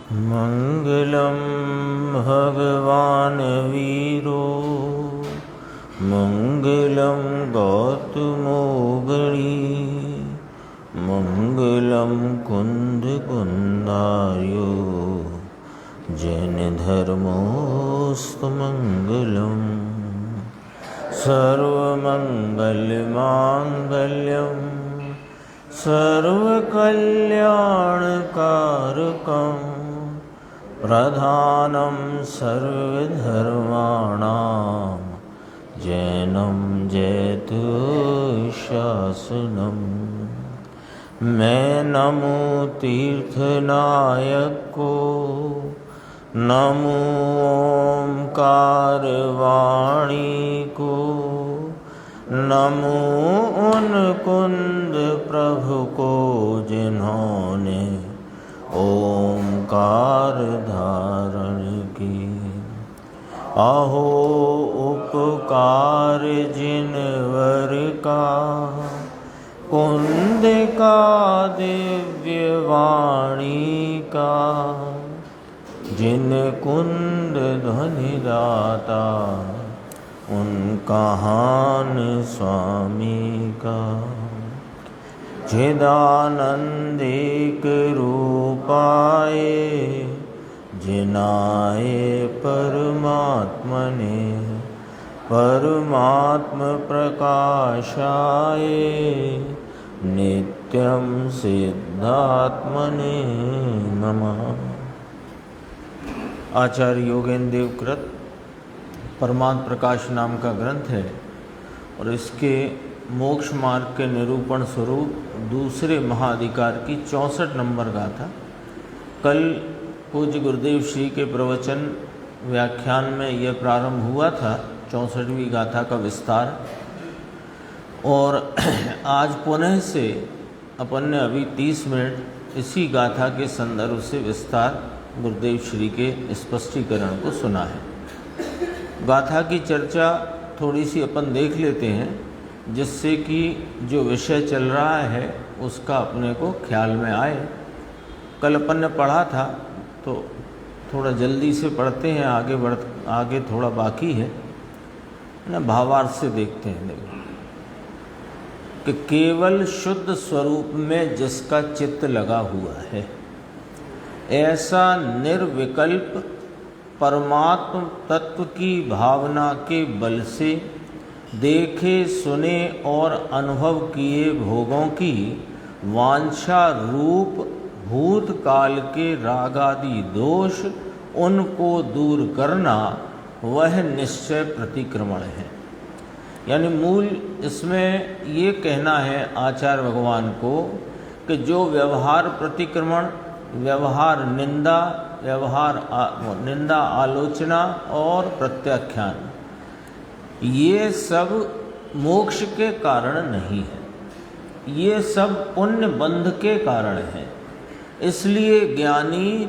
मंगलम भगवान वीरो मंगलम गौतमोगणी मंगलम कुंद कुंदार्यो जैन धर्मोस्तु मंगलम सर्वमंगलमांगल्यम सर्वकल्याणकारकं प्रधानं सर्वधर्माणां जैनं जैतुशासनम्। मैं नमो तीर्थनायक को, नमो ओंकार वाणी को, नमो उन कुंद प्रभु को जिन्होंने ओंकार धारण की। अहो उपकार जिनवर का कुंद का दिव्य वाणी का, जिन कुंद ध्वनि दाता उनका हान स्वामी का। चिदानंदिक रूपाए जिनाए परमात्मने, परमात्म प्रकाशाय नित्यं सिद्धात्मने नमः। आचार्य योगेंद्र देव कृत परमात्म प्रकाश नाम का ग्रंथ है और इसके मोक्ष मार्ग के निरूपण स्वरूप दूसरे महाअधिकार की 64 नंबर गाथा। कल पूज्य गुरुदेव श्री के प्रवचन व्याख्यान में यह प्रारंभ हुआ था 64वीं गाथा का विस्तार, और आज पुनः से अपन ने अभी 30 मिनट इसी गाथा के संदर्भ से विस्तार गुरुदेव श्री के स्पष्टीकरण को सुना है। गाथा की चर्चा थोड़ी सी अपन देख लेते हैं, जिससे कि जो विषय चल रहा है उसका अपने को ख्याल में आए। कल अपन ने पढ़ा था तो थोड़ा जल्दी से पढ़ते हैं, आगे थोड़ा बाकी है ना। भावार्थ से देखते हैं। देखो कि केवल शुद्ध स्वरूप में जिसका चित्त लगा हुआ है, ऐसा निर्विकल्प परमात्म तत्व की भावना के बल से देखे सुने और अनुभव किए भोगों की वांछा रूप भूतकाल के रागादि दोष उनको दूर करना, वह निश्चय प्रतिक्रमण है। यानी मूल इसमें ये कहना है आचार्य भगवान को कि जो व्यवहार प्रतिक्रमण, व्यवहार निंदा, निंदा आलोचना और प्रत्याख्यान, ये सब मोक्ष के कारण नहीं है, ये सब पुण्य बंध के कारण है। इसलिए ज्ञानी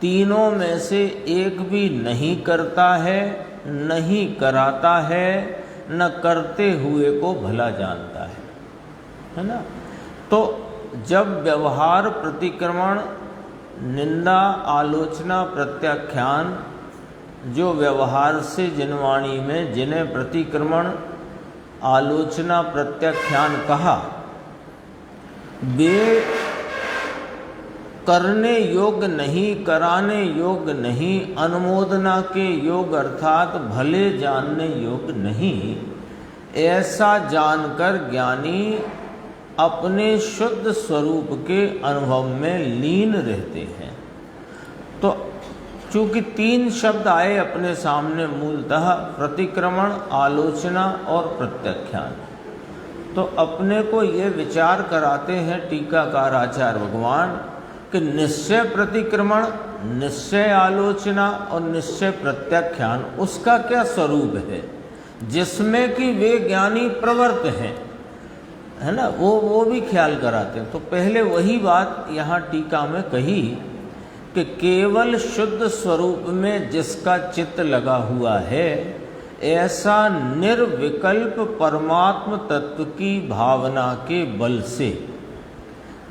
तीनों में से एक भी नहीं करता है, नहीं कराता है, न करते हुए को भला जानता है ना। तो जब व्यवहार प्रतिक्रमण, निंदा आलोचना प्रत्याख्यान, जो व्यवहार से जिनवाणी में जिन्हें प्रतिक्रमण आलोचना प्रत्याख्यान कहा, वे करने योग्य नहीं, कराने योग्य नहीं, अनुमोदना के योग्य अर्थात भले जानने योग्य नहीं, ऐसा जानकर ज्ञानी अपने शुद्ध स्वरूप के अनुभव में लीन रहते हैं। तो चूँकि 3 शब्द आए अपने सामने मूलतः, प्रतिक्रमण, आलोचना और प्रत्याख्यान, तो अपने को ये विचार कराते हैं टीकाकार आचार्य भगवान कि निश्चय प्रतिक्रमण, निश्चय आलोचना और निश्चय प्रत्याख्यान उसका क्या स्वरूप है, जिसमें कि वे ज्ञानी प्रवृत्त हैं, है ना। वो भी ख्याल कराते हैं। तो पहले वही बात यहाँ टीका में कही कि केवल शुद्ध स्वरूप में जिसका चित्त लगा हुआ है, ऐसा निर्विकल्प परमात्म तत्व की भावना के बल से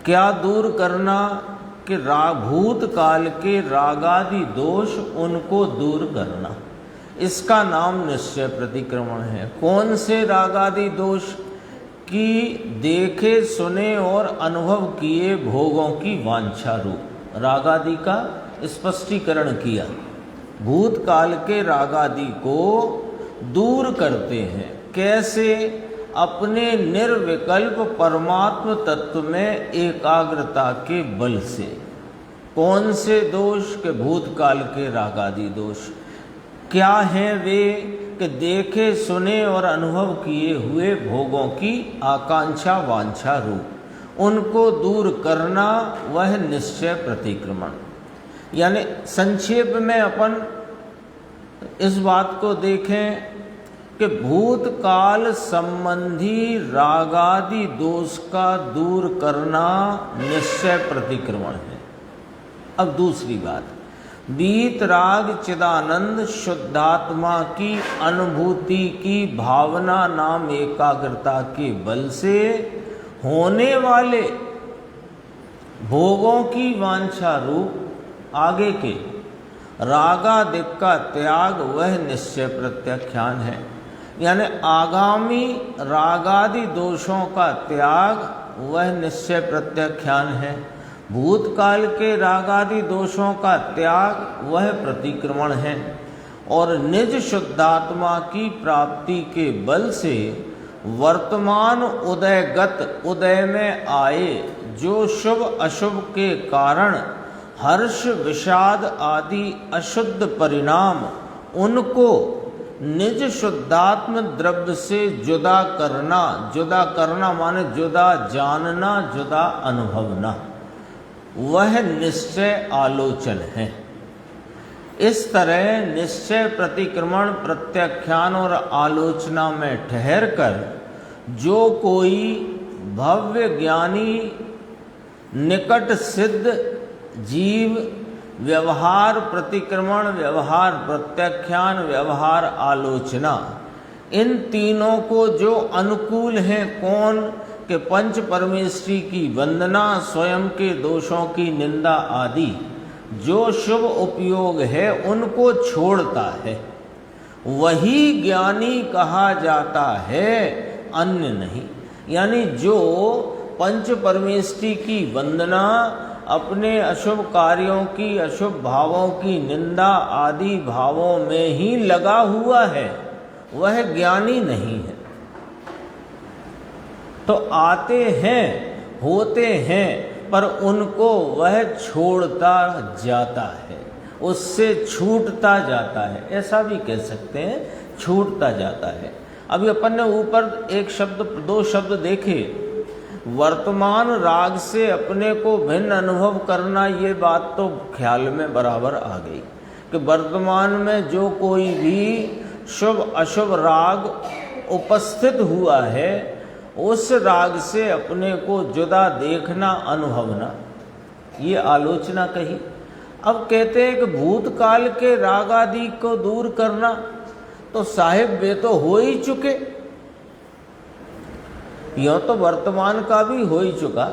क्या दूर करना, कि भूतकाल के रागादि दोष उनको दूर करना, इसका नाम निश्चय प्रतिक्रमण है। कौन से रागादि दोष? कि देखे सुने और अनुभव किए भोगों की वांछा रूप रागादि का स्पष्टीकरण किया। भूतकाल के रागादि को दूर करते हैं कैसे? अपने निर्विकल्प परमात्म तत्व में एकाग्रता के बल से। कौन से दोष? के भूतकाल के रागादि दोष क्या हैं वे? कि देखे सुने और अनुभव किए हुए भोगों की आकांक्षा वांछा रूप उनको दूर करना, वह निश्चय प्रतिक्रमण। यानी संक्षेप में अपन इस बात को देखें कि भूतकाल संबंधी रागादि दोष का दूर करना निश्चय प्रतिक्रमण है। अब दूसरी बात, वीतराग चिदानंद शुद्धात्मा की अनुभूति की भावना नाम एकाग्रता के बल से होने वाले भोगों की वांछा रूप आगे के रागादिक का त्याग, वह निश्चय प्रत्याख्यान है। यानी आगामी रागादि दोषों का त्याग, वह निश्चय प्रत्याख्यान है। भूतकाल के रागादि दोषों का त्याग, वह प्रतिक्रमण है। और निज शुद्धात्मा की प्राप्ति के बल से वर्तमान उदयगत उदय में आए जो शुभ अशुभ के कारण हर्ष विषाद आदि अशुद्ध परिणाम, उनको निज शुद्धात्म द्रव्य से जुदा करना माने जुदा जानना, जुदा अनुभवना, वह निश्चय आलोचन है। इस तरह निश्चय प्रतिक्रमण प्रत्याख्यान और आलोचना में ठहरकर जो कोई भव्य ज्ञानी निकट सिद्ध जीव व्यवहार प्रतिक्रमण, व्यवहार प्रत्याख्यान, व्यवहार आलोचना, इन तीनों को जो अनुकूल हैं, कौन? के पंच परमेष्ठी की वंदना, स्वयं के दोषों की निंदा आदि जो शुभ उपयोग है उनको छोड़ता है, वही ज्ञानी कहा जाता है, अन्य नहीं। यानी जो पंच परमेष्ठी की वंदना, अपने अशुभ कार्यों की, अशुभ भावों की निंदा आदि भावों में ही लगा हुआ है, वह ज्ञानी नहीं है। तो आते हैं, होते हैं, पर उनको वह छोड़ता जाता है, उससे छूटता जाता है, ऐसा भी कह सकते हैं, छूटता जाता है। अभी अपन ने ऊपर एक शब्द, दो शब्द देखे, वर्तमान राग से अपने को भिन्न अनुभव करना, ये बात तो ख्याल में बराबर आ गई कि वर्तमान में जो कोई भी शुभ अशुभ राग उपस्थित हुआ है, उस राग से अपने को जुदा देखना, अनुभवना, ये आलोचना कही। अब कहते हैं कि भूतकाल के राग आदि को दूर करना, तो साहिब वे तो हो ही चुके, यूँ तो वर्तमान का भी हो ही चुका,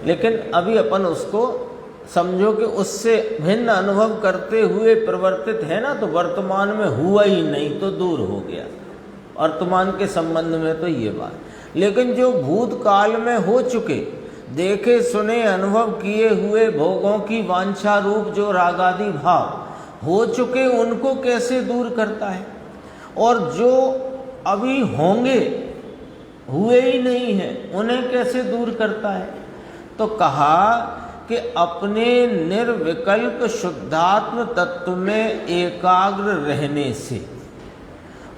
लेकिन अभी अपन उसको समझो कि उससे भिन्न अनुभव करते हुए प्रवर्तित है ना, तो वर्तमान में हुआ ही नहीं तो दूर हो गया, वर्तमान के संबंध में तो ये बात। लेकिन जो भूतकाल में हो चुके, देखे सुने अनुभव किए हुए भोगों की वांछा रूप जो रागादि भाव हो चुके, उनको कैसे दूर करता है? और जो अभी होंगे, हुए ही नहीं हैं, उन्हें कैसे दूर करता है? तो कहा कि अपने निर्विकल्प शुद्धात्म तत्व में एकाग्र रहने से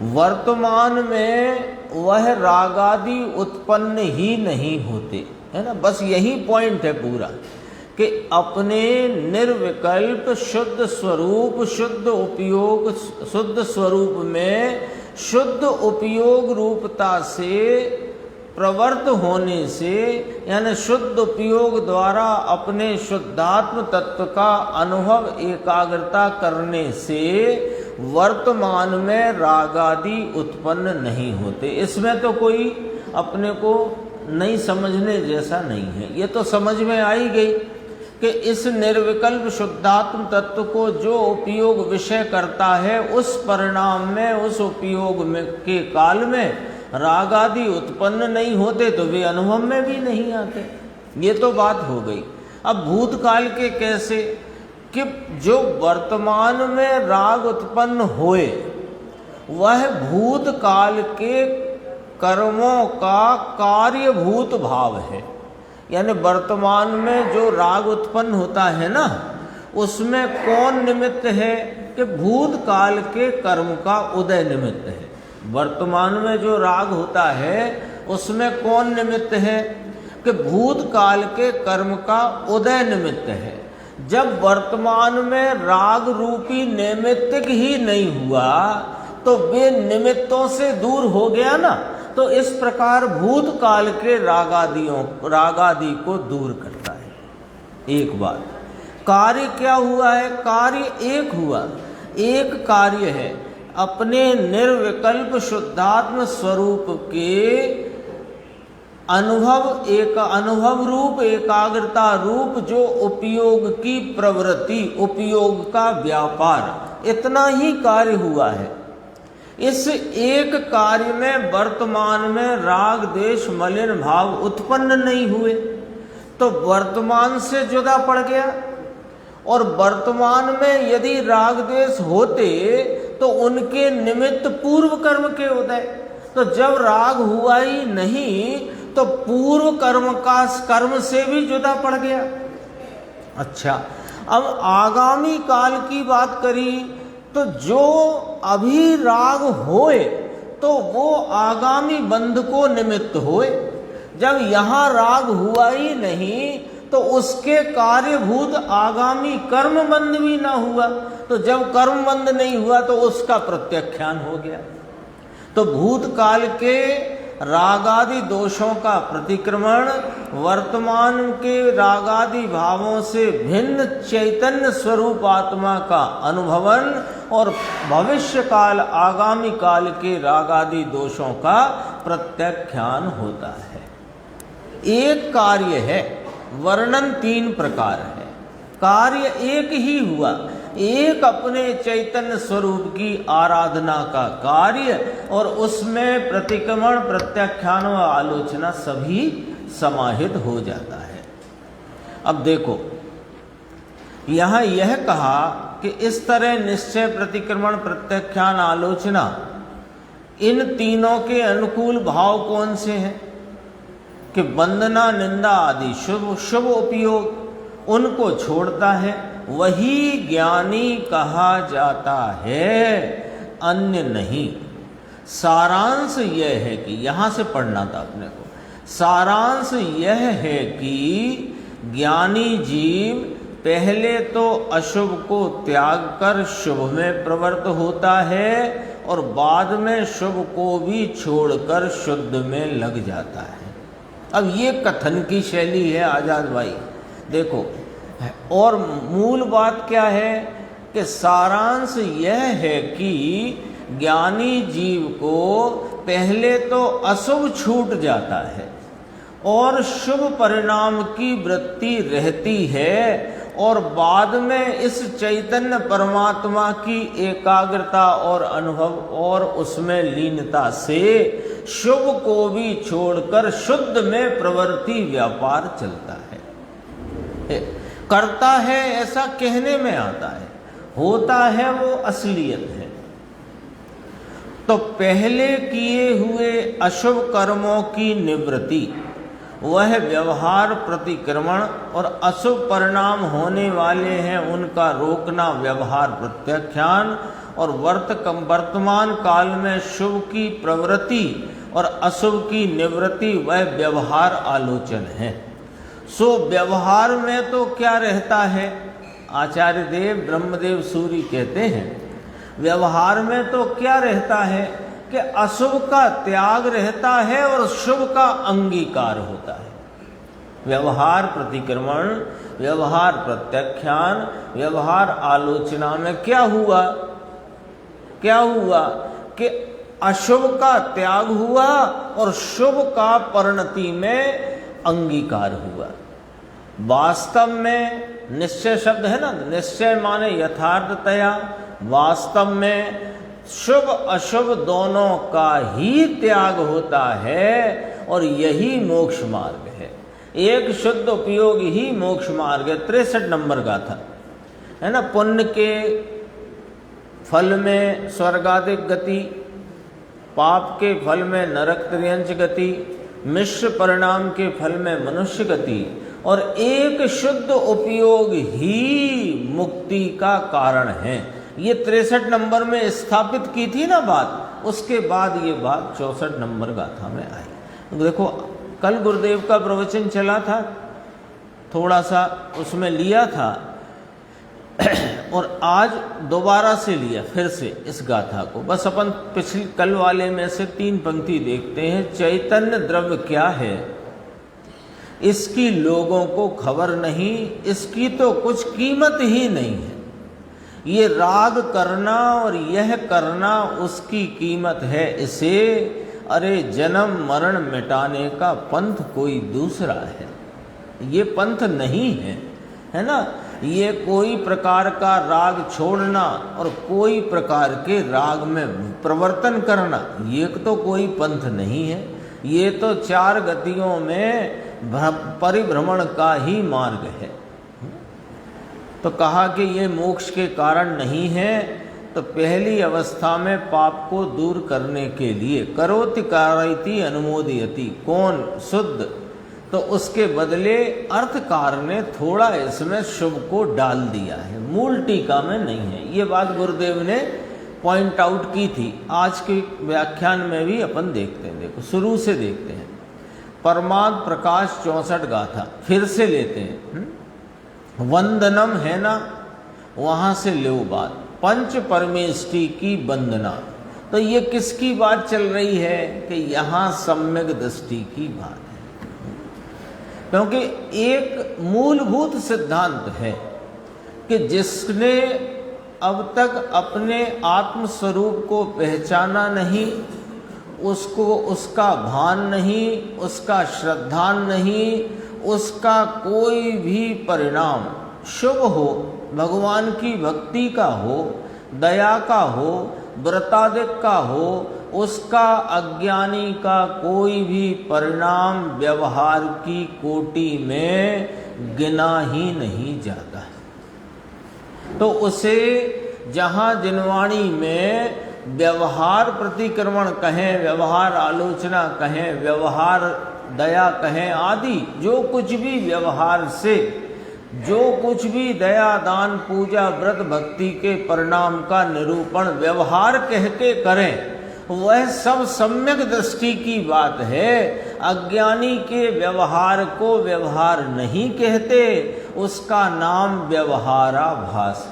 वर्तमान में वह रागादि उत्पन्न ही नहीं होते, है ना। बस यही पॉइंट है पूरा, कि अपने निर्विकल्प शुद्ध स्वरूप, शुद्ध उपयोग, शुद्ध स्वरूप में शुद्ध उपयोग रूपता से प्रवृत्त होने से, यानी शुद्ध उपयोग द्वारा अपने शुद्धात्म तत्व का अनुभव एकाग्रता करने से वर्तमान में रागादि उत्पन्न नहीं होते। इसमें तो कोई अपने को नहीं समझने जैसा नहीं है। ये तो समझ में आई गई कि इस निर्विकल्प शुद्धात्म तत्व को जो उपयोग विषय करता है, उस परिणाम में, उस उपयोग में के काल में राग आदि उत्पन्न नहीं होते, तो वे अनुभव में भी नहीं आते। ये तो बात हो गई। अब भूतकाल के कैसे, कि जो वर्तमान में राग उत्पन्न होए वह भूतकाल के कर्मों का कार्यभूत भाव है। यानी वर्तमान में जो राग उत्पन्न होता है ना, उसमें कौन निमित्त है, कि भूतकाल के कर्म का उदय निमित्त है। वर्तमान में जो राग होता है उसमें कौन निमित्त है, कि भूतकाल के कर्म का उदय निमित्त है। जब वर्तमान में राग रूपी नैमित्तिक ही नहीं हुआ तो वे निमित्तों से दूर हो गया ना। तो इस प्रकार भूतकाल के रागादि को दूर करता है। एक बात, कार्य क्या हुआ है, कार्य एक हुआ, एक कार्य है अपने निर्विकल्प शुद्धात्म स्वरूप के अनुभव रूप, एकाग्रता रूप जो उपयोग की प्रवृत्ति, उपयोग का व्यापार, इतना ही कार्य हुआ है। इस एक कार्य में वर्तमान में राग देश मलिन भाव उत्पन्न नहीं हुए, तो वर्तमान से जुदा पड़ गया। और वर्तमान में यदि राग देश होते तो उनके निमित्त पूर्व कर्म के उदय, तो जब राग हुआ ही नहीं तो पूर्व कर्म से भी जुदा पड़ गया। अच्छा, अब आगामी काल की बात करी तो जो अभी राग होए तो वो आगामी बंध को निमित्त होए। जब यहाँ राग हुआ ही नहीं तो उसके कार्यभूत आगामी कर्म बंध भी ना हुआ, तो जब कर्म बंध नहीं हुआ तो उसका प्रत्याख्यान हो गया। तो भूतकाल के रागादि दोषों का प्रतिक्रमण, वर्तमान के रागादि भावों से भिन्न चैतन्य स्वरूप आत्मा का अनुभवन और भविष्य काल, आगामी काल के रागादि दोषों का प्रत्याख्यान होता है। एक कार्य है, वर्णन तीन प्रकार है। कार्य एक ही हुआ, एक अपने चैतन्य स्वरूप की आराधना का कार्य, और उसमें प्रतिक्रमण, प्रत्याख्यान व आलोचना सभी समाहित हो जाता है। अब देखो, यहाँ यह कहा कि इस तरह निश्चय, प्रतिक्रमण, प्रत्याख्यान, आलोचना, इन तीनों के अनुकूल भाव कौन से हैं, कि वंदना, निंदा आदि शुभ उपयोग उनको छोड़ता है, वही ज्ञानी कहा जाता है, अन्य नहीं। सारांश यह है कि, यहाँ से पढ़ना था अपने को, सारांश यह है कि ज्ञानी जीव पहले तो अशुभ को त्याग कर शुभ में प्रवृत्त होता है और बाद में शुभ को भी छोड़कर शुद्ध में लग जाता है। अब ये कथन की शैली है आजाद भाई, देखो। और मूल बात क्या है कि सारांश यह है कि ज्ञानी जीव को पहले तो अशुभ छूट जाता है और शुभ परिणाम की वृत्ति रहती है, और बाद में इस चैतन्य परमात्मा की एकाग्रता और अनुभव और उसमें लीनता से शुभ को भी छोड़कर शुद्ध में प्रवृत्ति व्यापार चलता है। करता है ऐसा कहने में आता है, होता है वो असलियत है। तो पहले किए हुए अशुभ कर्मों की निवृत्ति, वह व्यवहार प्रतिक्रमण, और अशुभ परिणाम होने वाले हैं उनका रोकना व्यवहार प्रत्याख्यान, और वर्तमान काल में शुभ की प्रवृत्ति और अशुभ की निवृत्ति वह व्यवहार आलोचन है। सो व्यवहार में तो क्या रहता है, आचार्य देव ब्रह्मदेव सूरी कहते हैं, व्यवहार में तो क्या रहता है कि अशुभ का त्याग रहता है और शुभ का अंगीकार होता है। व्यवहार प्रतिक्रमण, व्यवहार प्रत्याख्यान, व्यवहार आलोचना में क्या हुआ कि अशुभ का त्याग हुआ और शुभ का परिणति में अंगीकार हुआ। वास्तव में निश्चय शब्द है ना, निश्चय माने यथार्थतया, वास्तव में शुभ अशुभ दोनों का ही त्याग होता है और यही मोक्ष मार्ग है। एक शुद्ध उपयोग ही मोक्ष मार्ग है। 63 नंबर गाथा है ना। पुण्य के फल में स्वर्गादिक गति, पाप के फल में नरक त्रियंच गति, मिश्र परिणाम के फल में मनुष्य गति, और एक शुद्ध उपयोग ही मुक्ति का कारण है। ये 63 नंबर में स्थापित की थी ना बात, उसके बाद ये बात 64 नंबर गाथा में आई। देखो कल गुरुदेव का प्रवचन चला था, थोड़ा सा उसमें लिया था और आज दोबारा से लिया फिर से इस गाथा को। बस अपन पिछले कल वाले में से 3 पंक्ति देखते हैं। चैतन्य द्रव्य क्या है, इसकी लोगों को खबर नहीं, इसकी तो कुछ कीमत ही नहीं है। ये राग करना और यह करना उसकी कीमत है इसे। अरे जन्म मरण मिटाने का पंथ कोई दूसरा है, ये पंथ नहीं है, है ना। ये कोई प्रकार का राग छोड़ना और कोई प्रकार के राग में प्रवर्तन करना, ये तो कोई पंथ नहीं है। ये तो 4 गतियों में परिभ्रमण का ही मार्ग है। तो कहा कि ये मोक्ष के कारण नहीं है। तो पहली अवस्था में पाप को दूर करने के लिए करोति कारयति अनुमोदयति, कौन शुद्ध, तो उसके बदले अर्थकार ने थोड़ा इसमें शुभ को डाल दिया है, मूल टीका में नहीं है। ये बात गुरुदेव ने पॉइंट आउट की थी। आज के व्याख्यान में भी अपन देखते हैं। देखो शुरू से देखते हैं। परमात्म प्रकाश 64 गाथा फिर से लेते हैं। वंदनम है ना, वहां से लो बात, पंच परमेष्टि की वंदना। तो ये किसकी बात चल रही है कि यहाँ सम्यक दृष्टि की बात है। क्योंकि एक मूलभूत सिद्धांत है कि जिसने अब तक अपने आत्म स्वरूप को पहचाना नहीं, उसको उसका भान नहीं, उसका श्रद्धान नहीं, उसका कोई भी परिणाम शुभ हो, भगवान की भक्ति का हो, दया का हो, व्रतादिक का हो, उसका अज्ञानी का कोई भी परिणाम व्यवहार की कोटि में गिना ही नहीं जाता है। तो उसे जहाँ जिनवाणी में व्यवहार प्रतिक्रमण कहें, व्यवहार आलोचना कहें, व्यवहार दया कहें आदि, जो कुछ भी व्यवहार से, जो कुछ भी दया दान पूजा व्रत भक्ति के परिणाम का निरूपण व्यवहार कह के करें, वह सब सम्यक दृष्टि की बात है। अज्ञानी के व्यवहार को व्यवहार नहीं कहते, उसका नाम व्यवहाराभास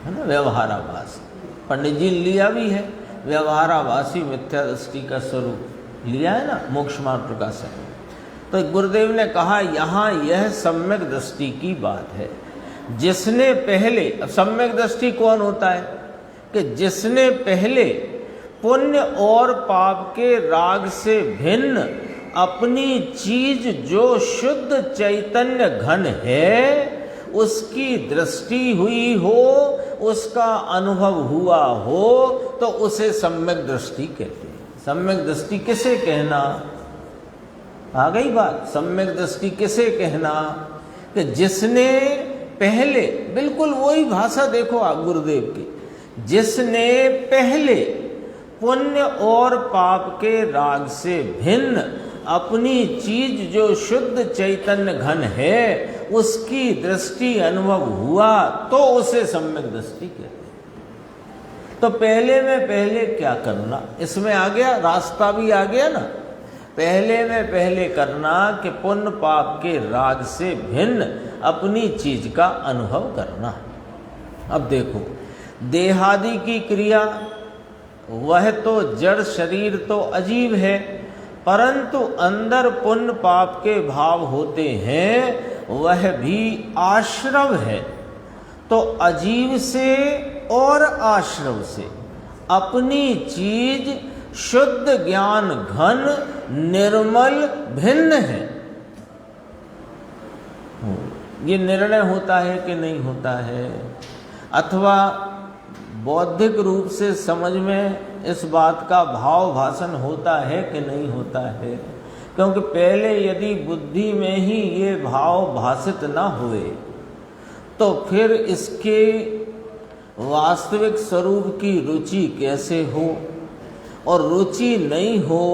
है ना, व्यवहाराभास। पंडित जी लिया भी है, व्यवहाराभासी मिथ्या दृष्टि का स्वरूप लिया है ना मोक्ष मार्ग प्रकाशन। तो गुरुदेव ने कहा यहाँ यह सम्यक दृष्टि की बात है। जिसने पहले, सम्यक दृष्टि कौन होता है कि जिसने पहले पुण्य और पाप के राग से भिन्न अपनी चीज जो शुद्ध चैतन्य घन है उसकी दृष्टि हुई हो, उसका अनुभव हुआ हो, तो उसे सम्यक दृष्टि कहते हैं। सम्यक दृष्टि किसे कहना, आ गई बात। सम्यक दृष्टि किसे कहना कि जिसने पहले, बिल्कुल वही भाषा देखो आप गुरुदेव की, जिसने पहले पुण्य और पाप के राग से भिन्न अपनी चीज जो शुद्ध चैतन्य घन है उसकी दृष्टि अनुभव हुआ, तो उसे सम्यक दृष्टि कहते हैं। तो पहले में पहले क्या करना, इसमें आ गया, रास्ता भी आ गया ना। पहले में पहले करना कि पुण्य पाप के राग से भिन्न अपनी चीज का अनुभव करना। अब देखो, देहादि की क्रिया वह तो जड़ शरीर तो अजीब है, परंतु अंदर पुण्य पाप के भाव होते हैं, वह भी आश्रव है। तो अजीव से और आश्रव से, अपनी चीज शुद्ध ज्ञान घन निर्मल भिन्न है। ये निर्णय होता है कि नहीं होता है, अथवा बौद्धिक रूप से समझ में इस बात का भाव भाषण होता है कि नहीं होता है। क्योंकि पहले यदि बुद्धि में ही ये भाव भाषित न हुए तो फिर इसके वास्तविक स्वरूप की रुचि कैसे हो, और रुचि नहीं हो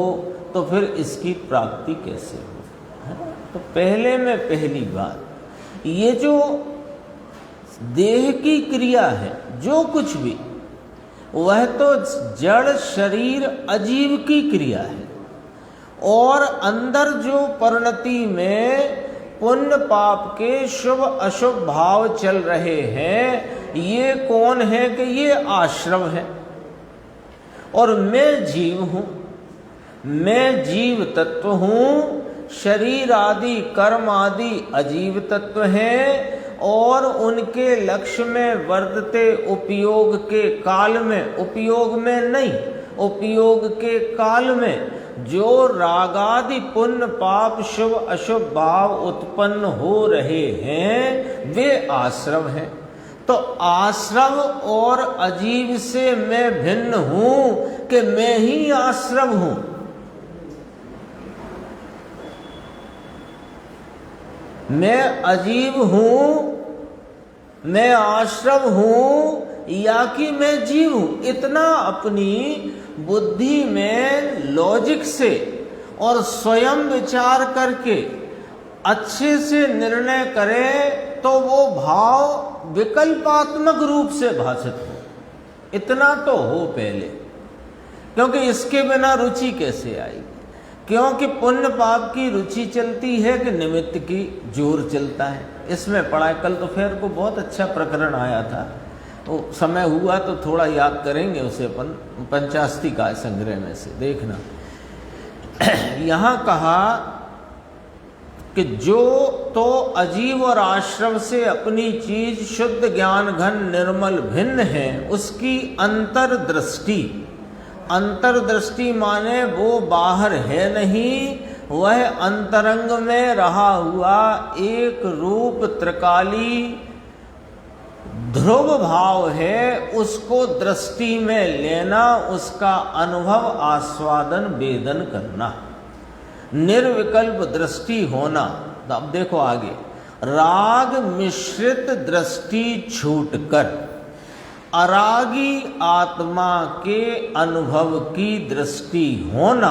तो फिर इसकी प्राप्ति कैसे हो। तो पहले में पहली बात, ये जो देह की क्रिया है, जो कुछ भी, वह तो जड़ शरीर अजीव की क्रिया है, और अंदर जो परिणति में पुण्य पाप के शुभ अशुभ भाव चल रहे हैं, ये कौन है कि ये आश्रम है। और मैं जीव हूं, मैं जीव तत्व हूं, शरीर आदि कर्म आदि अजीव तत्व हैं, और उनके लक्ष्य में वर्तते उपयोग के काल में, उपयोग में नहीं, उपयोग के काल में जो रागादि पुण्य पाप शुभ अशुभ भाव उत्पन्न हो रहे हैं, वे आश्रम हैं। तो आश्रम और अजीव से मैं भिन्न हूं कि मैं ही आश्रम हूं। मैं अजीव हूं, मैं आश्रम हूं, या कि मैं जीव हूं। इतना अपनी बुद्धि में लॉजिक से और स्वयं विचार करके अच्छे से निर्णय करे तो वो भाव विकल्पात्मक रूप से भाषित हो। इतना तो हो पहले, क्योंकि इसके बिना रुचि कैसे आएगी। क्योंकि पुण्य पाप की रुचि चलती है कि निमित्त की जोर चलता है। इसमें पढ़ा, कल तो फिर को बहुत अच्छा प्रकरण आया था, वो समय हुआ तो थोड़ा याद करेंगे उसे अपन, पंचास्तिका संग्रह में से देखना। यहाँ कहा कि जो तो अजीव और आश्रम से अपनी चीज शुद्ध ज्ञान घन निर्मल भिन्न है, उसकी अंतर्दृष्टि, अंतर्दृष्टि माने वो बाहर है नहीं, वह अंतरंग में रहा हुआ एक रूप त्रिकाली ध्रुव भाव है, उसको दृष्टि में लेना, उसका अनुभव आस्वादन वेदन करना, निर्विकल्प दृष्टि होना। तो अब देखो आगे, राग मिश्रित दृष्टि छूटकर अरागी आत्मा के अनुभव की दृष्टि होना,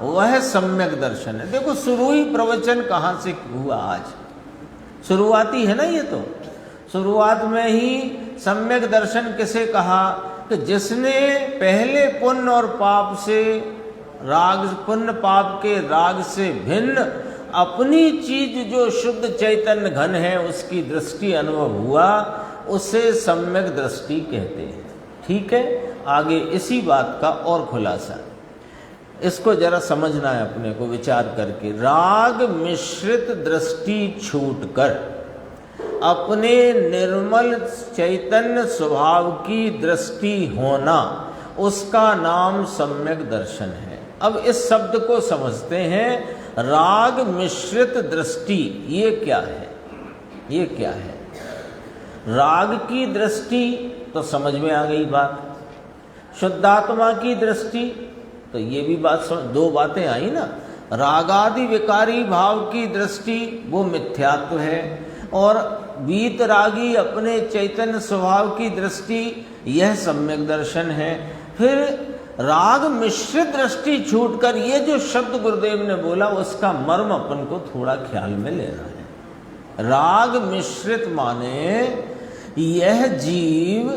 वह सम्यक दर्शन है। देखो शुरू ही प्रवचन कहाँ से हुआ, आज शुरुआती है ना ये तो। शुरुआत में ही सम्यक दर्शन किसे कहा कि जिसने पहले पुण्य और पाप से राग, पुण्य पाप के राग से भिन्न अपनी चीज जो शुद्ध चैतन्य घन है, उसकी दृष्टि अनुभव हुआ, उसे सम्यक दृष्टि कहते हैं। ठीक है, आगे इसी बात का और खुलासा, इसको जरा समझना है अपने को विचार करके। राग मिश्रित दृष्टि छूटकर अपने निर्मल चैतन्य स्वभाव की दृष्टि होना, उसका नाम सम्यक दर्शन है। अब इस शब्द को समझते हैं, राग मिश्रित दृष्टि, ये क्या है, ये क्या है। राग की दृष्टि तो समझ में आ गई बात, शुद्धात्मा की दृष्टि तो ये भी बात समझ, दो बातें आई ना। रागादि विकारी भाव की दृष्टि वो मिथ्यात्व है, और वीतरागी अपने चैतन्य स्वभाव की दृष्टि यह सम्यक दर्शन है। फिर राग मिश्रित दृष्टि छूटकर, ये जो शब्द गुरुदेव ने बोला उसका मर्म अपन को थोड़ा ख्याल में लेना है। राग मिश्रित माने यह जीव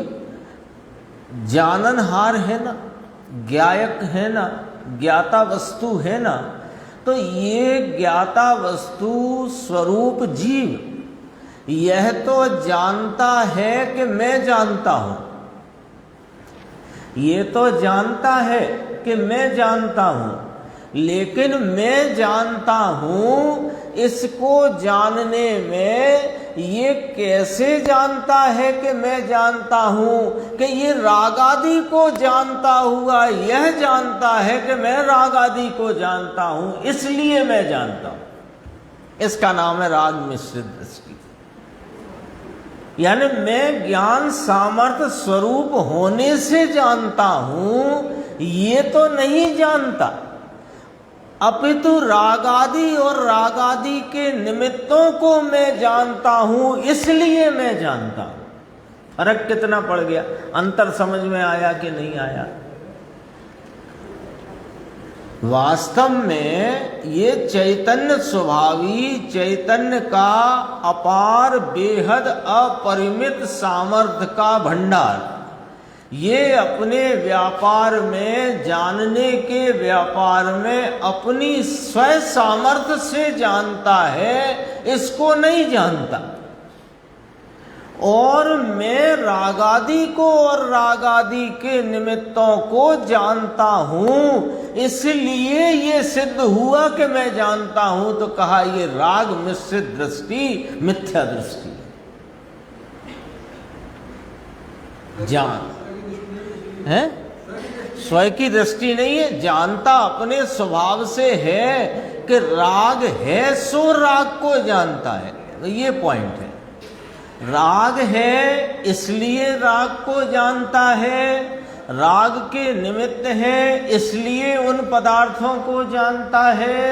जाननहार है ना, ज्ञायक है ना, ज्ञाता वस्तु है ना, तो ये ज्ञाता वस्तु स्वरूप जीव यह तो जानता है कि मैं जानता हूं, ये तो जानता है कि मैं जानता हूं, लेकिन मैं जानता हूं इसको जानने में ये कैसे जानता है कि मैं जानता हूं, कि ये राग आदि को जानता हुआ यह जानता है कि मैं राग आदि को जानता हूं, इसलिए मैं जानता हूं। इसका नाम है राग मिश्रित दृष्टि। यानी मैं ज्ञान सामर्थ्य स्वरूप होने से जानता हूं, ये तो नहीं जानता, अपितु रागादि और रागादि के निमित्तों को मैं जानता हूं, इसलिए मैं जानता हूं। फर्क कितना पड़ गया? अंतर समझ में आया कि नहीं आया? वास्तव में ये चैतन्य स्वभावी, चैतन्य का अपार बेहद अपरिमित सामर्थ्य का भंडार, ये अपने व्यापार में, जानने के व्यापार में अपनी स्वयं सामर्थ्य से जानता है, इसको नहीं जानता। और मैं रागादि को और रागादि के निमित्तों को जानता हूं, इसलिए ये सिद्ध हुआ कि मैं जानता हूं। तो कहा ये राग मिश्रित दृष्टि मिथ्या दृष्टि है। जान है, स्वयं की दृष्टि नहीं है, जानता अपने स्वभाव से है कि राग है, सो राग को जानता है। तो ये पॉइंट है, राग है इसलिए राग को जानता है, राग के निमित्त है इसलिए उन पदार्थों को जानता है,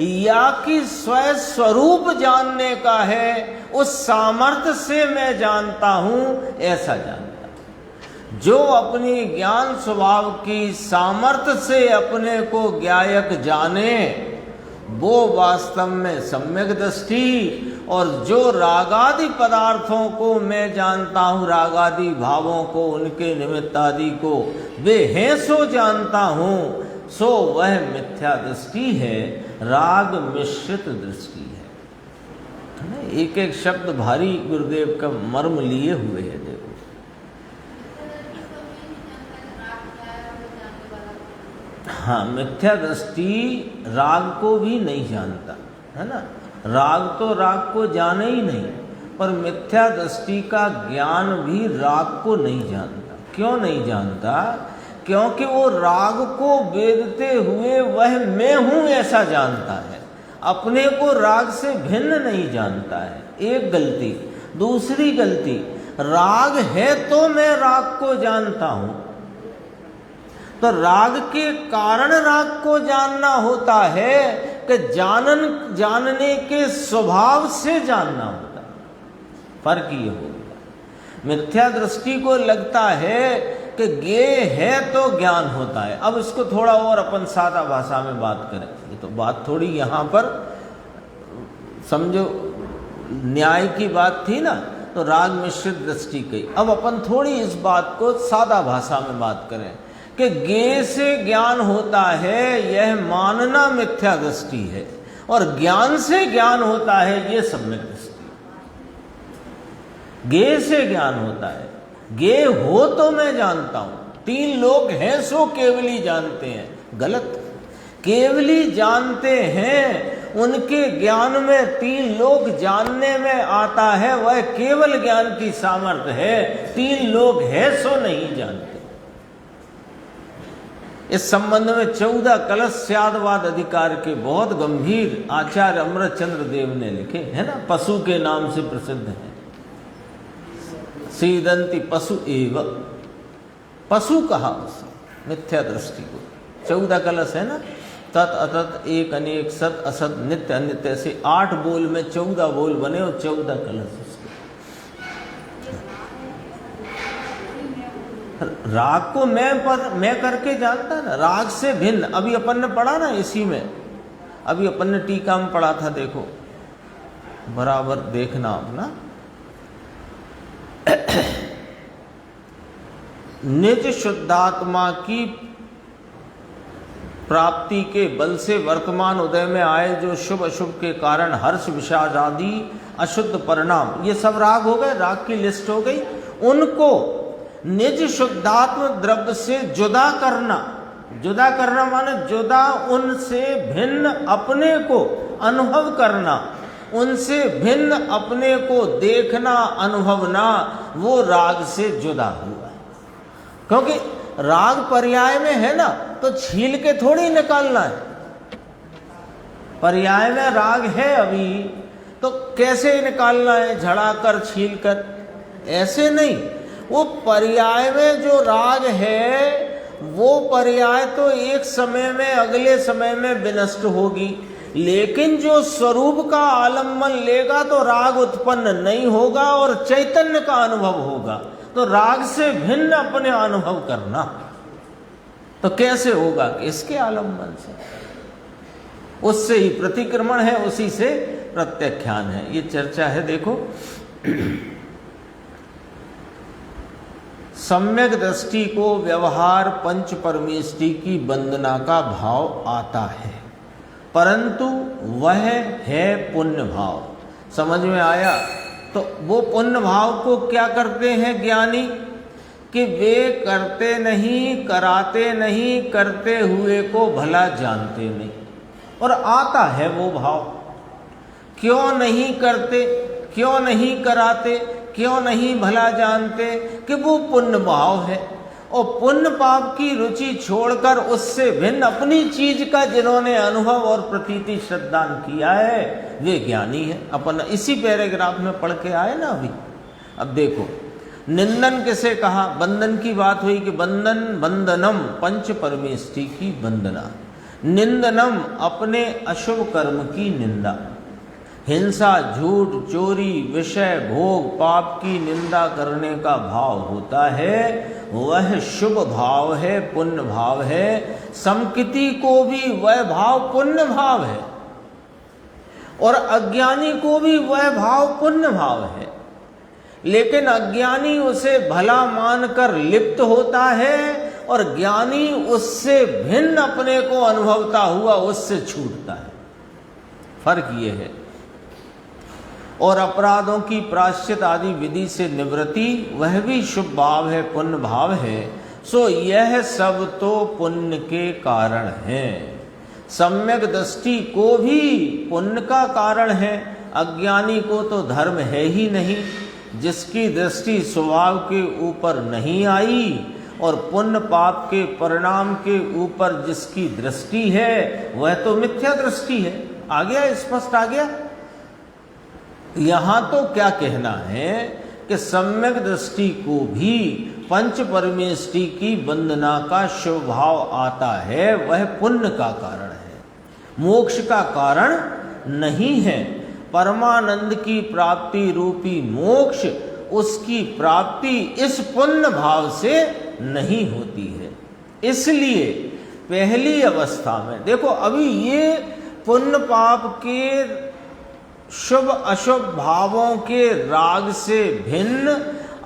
या कि स्वयं स्वरूप जानने का है, उस सामर्थ्य से मैं जानता हूं, ऐसा जानता। जो अपनी ज्ञान स्वभाव की सामर्थ्य से अपने को ज्ञायक जाने, वो वास्तव में सम्यक दृष्टि। और जो रागादि पदार्थों को मैं जानता हूँ, रागादि भावों को, उनके निमित्त आदि को वे हैं सो जानता हूँ, सो वह मिथ्या दृष्टि है, राग मिश्रित दृष्टि है। एक एक शब्द भारी गुरुदेव का मर्म लिए हुए है। देखो, हाँ, मिथ्या दृष्टि राग को भी नहीं जानता है ना। राग तो राग को जाने ही नहीं, पर मिथ्या दृष्टि का ज्ञान भी राग को नहीं जानता। क्यों नहीं जानता? क्योंकि वो राग को वेदते हुए वह मैं हूं ऐसा जानता है, अपने को राग से भिन्न नहीं जानता है। एक गलती। दूसरी गलती, राग है तो मैं राग को जानता हूं, तो राग के कारण राग को जानना होता है कि जानने के स्वभाव से जानना होता है। फर्क ये हो गया। मिथ्या दृष्टि को लगता है कि ज्ञेय है तो ज्ञान होता है। अब इसको थोड़ा और अपन सादा भाषा में बात करें। ये तो बात थोड़ी यहाँ पर समझो न्याय की बात थी ना, तो राग मिश्रित दृष्टि की। अब अपन थोड़ी इस बात को सादा भाषा में बात करें कि ज्ञेय से ज्ञान होता है, यह मानना मिथ्या दृष्टि है, और ज्ञान से ज्ञान होता है, यह सम्यक दृष्टि। ज्ञेय से ज्ञान होता है, ज्ञेय हो तो मैं जानता हूं। तीन लोग हैं सो केवली जानते हैं, गलत। केवली जानते हैं, उनके ज्ञान में तीन लोग जानने में आता है, वह केवल ज्ञान की सामर्थ्य है। तीन लोग हैं सो नहीं जानते। इस संबंध में 14 कलश स्यादवाद अधिकार के बहुत गंभीर आचार्य अमृतचंद्र देव ने लिखे है ना, पशु के नाम से प्रसिद्ध है। सीदंती पशु एव, पशु कहा उसे मिथ्या दृष्टि को। 14 कलश है ना, तत् अतत् एक अनेक सत असत नित्य अनित्य, से 8 बोल में 14 बोल बने और 14 कलश। राग को मैं करके जानता ना, राग से भिन्न। अभी अपन ने पढ़ा ना, इसी में अभी अपन ने टीका में पढ़ा था, देखो बराबर देखना अपना। निज शुद्धात्मा की प्राप्ति के बल से वर्तमान उदय में आए जो शुभ अशुभ के कारण हर्ष विषाद आदि अशुद्ध परिणाम, ये सब राग हो गए, राग की लिस्ट हो गई। उनको निज शुद्धात्म द्रव्य से जुदा करना, जुदा करना माने जुदा, उनसे भिन्न अपने को अनुभव करना, उनसे भिन्न अपने को देखना, अनुभवना, वो राग से जुदा हुआ। क्योंकि राग पर्याय में है ना, तो छील के थोड़ी निकालना है। पर्याय में राग है अभी, तो कैसे निकालना है? झड़ा कर, छील कर, ऐसे नहीं। वो पर्याय में जो राग है, वो पर्याय तो एक समय में, अगले समय में विनष्ट होगी, लेकिन जो स्वरूप का आलम्बन लेगा तो राग उत्पन्न नहीं होगा और चैतन्य का अनुभव होगा। तो राग से भिन्न अपने अनुभव करना तो कैसे होगा? इसके आलम्बन से, उससे ही प्रतिक्रमण है, उसी से प्रत्याख्यान है। ये चर्चा है। देखो, सम्यक दृष्टि को व्यवहार पंच परमेष्टि की वंदना का भाव आता है, परंतु वह है पुण्य भाव। समझ में आया? तो वो पुण्य भाव को क्या करते हैं ज्ञानी? कि वे करते नहीं, कराते नहीं, करते हुए को भला जानते नहीं, और आता है वो भाव। क्यों नहीं करते, क्यों नहीं कराते, क्यों नहीं भला जानते? कि वो पुण्य भाव है, और पुण्य पाप की रुचि छोड़कर उससे भिन्न अपनी चीज का जिन्होंने अनुभव और प्रतीति श्रद्धान किया है, वे ज्ञानी है। अपन इसी पैराग्राफ में पढ़ के आए ना अभी। अब देखो, निंदन किसे कहा? बंधन की बात हुई कि बंधन, बंधनम पंच परमेष्टि की वंदना। निंदनम अपने अशुभ कर्म की निंदा। हिंसा, झूठ, चोरी, विषय, भोग, पाप की निंदा करने का भाव होता है, वह शुभ भाव है, पुण्य भाव है। समकिति को भी वह भाव पुण्य भाव है, और अज्ञानी को भी वह भाव पुण्य भाव है। लेकिन अज्ञानी उसे भला मानकर लिप्त होता है, और ज्ञानी उससे भिन्न अपने को अनुभवता हुआ उससे छूटता है। फर्क ये है। और अपराधों की प्रायश्चित आदि विधि से निवृत्ति, वह भी शुभ भाव है, पुण्य भाव है। सो यह सब तो पुण्य के कारण है। सम्यक दृष्टि को भी पुण्य का कारण है। अज्ञानी को तो धर्म है ही नहीं, जिसकी दृष्टि स्वभाव के ऊपर नहीं आई, और पुण्य पाप के परिणाम के ऊपर जिसकी दृष्टि है, वह तो मिथ्या दृष्टि है। आ गया? स्पष्ट आ गया? यहाँ तो क्या कहना है कि सम्यक दृष्टि को भी पंच परमेष्टि की वंदना का शुभ भाव आता है, वह पुण्य का कारण है, मोक्ष का कारण नहीं है। परमानंद की प्राप्ति रूपी मोक्ष, उसकी प्राप्ति इस पुण्य भाव से नहीं होती है। इसलिए पहली अवस्था में देखो, अभी ये पुण्य पाप के शुभ अशुभ भावों के राग से भिन्न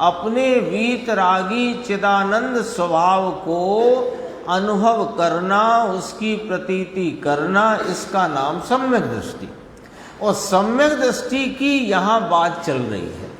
अपने वीतरागी चिदानंद स्वभाव को अनुभव करना, उसकी प्रतीति करना, इसका नाम सम्यक दृष्टि। और सम्यक दृष्टि की यहाँ बात चल रही है,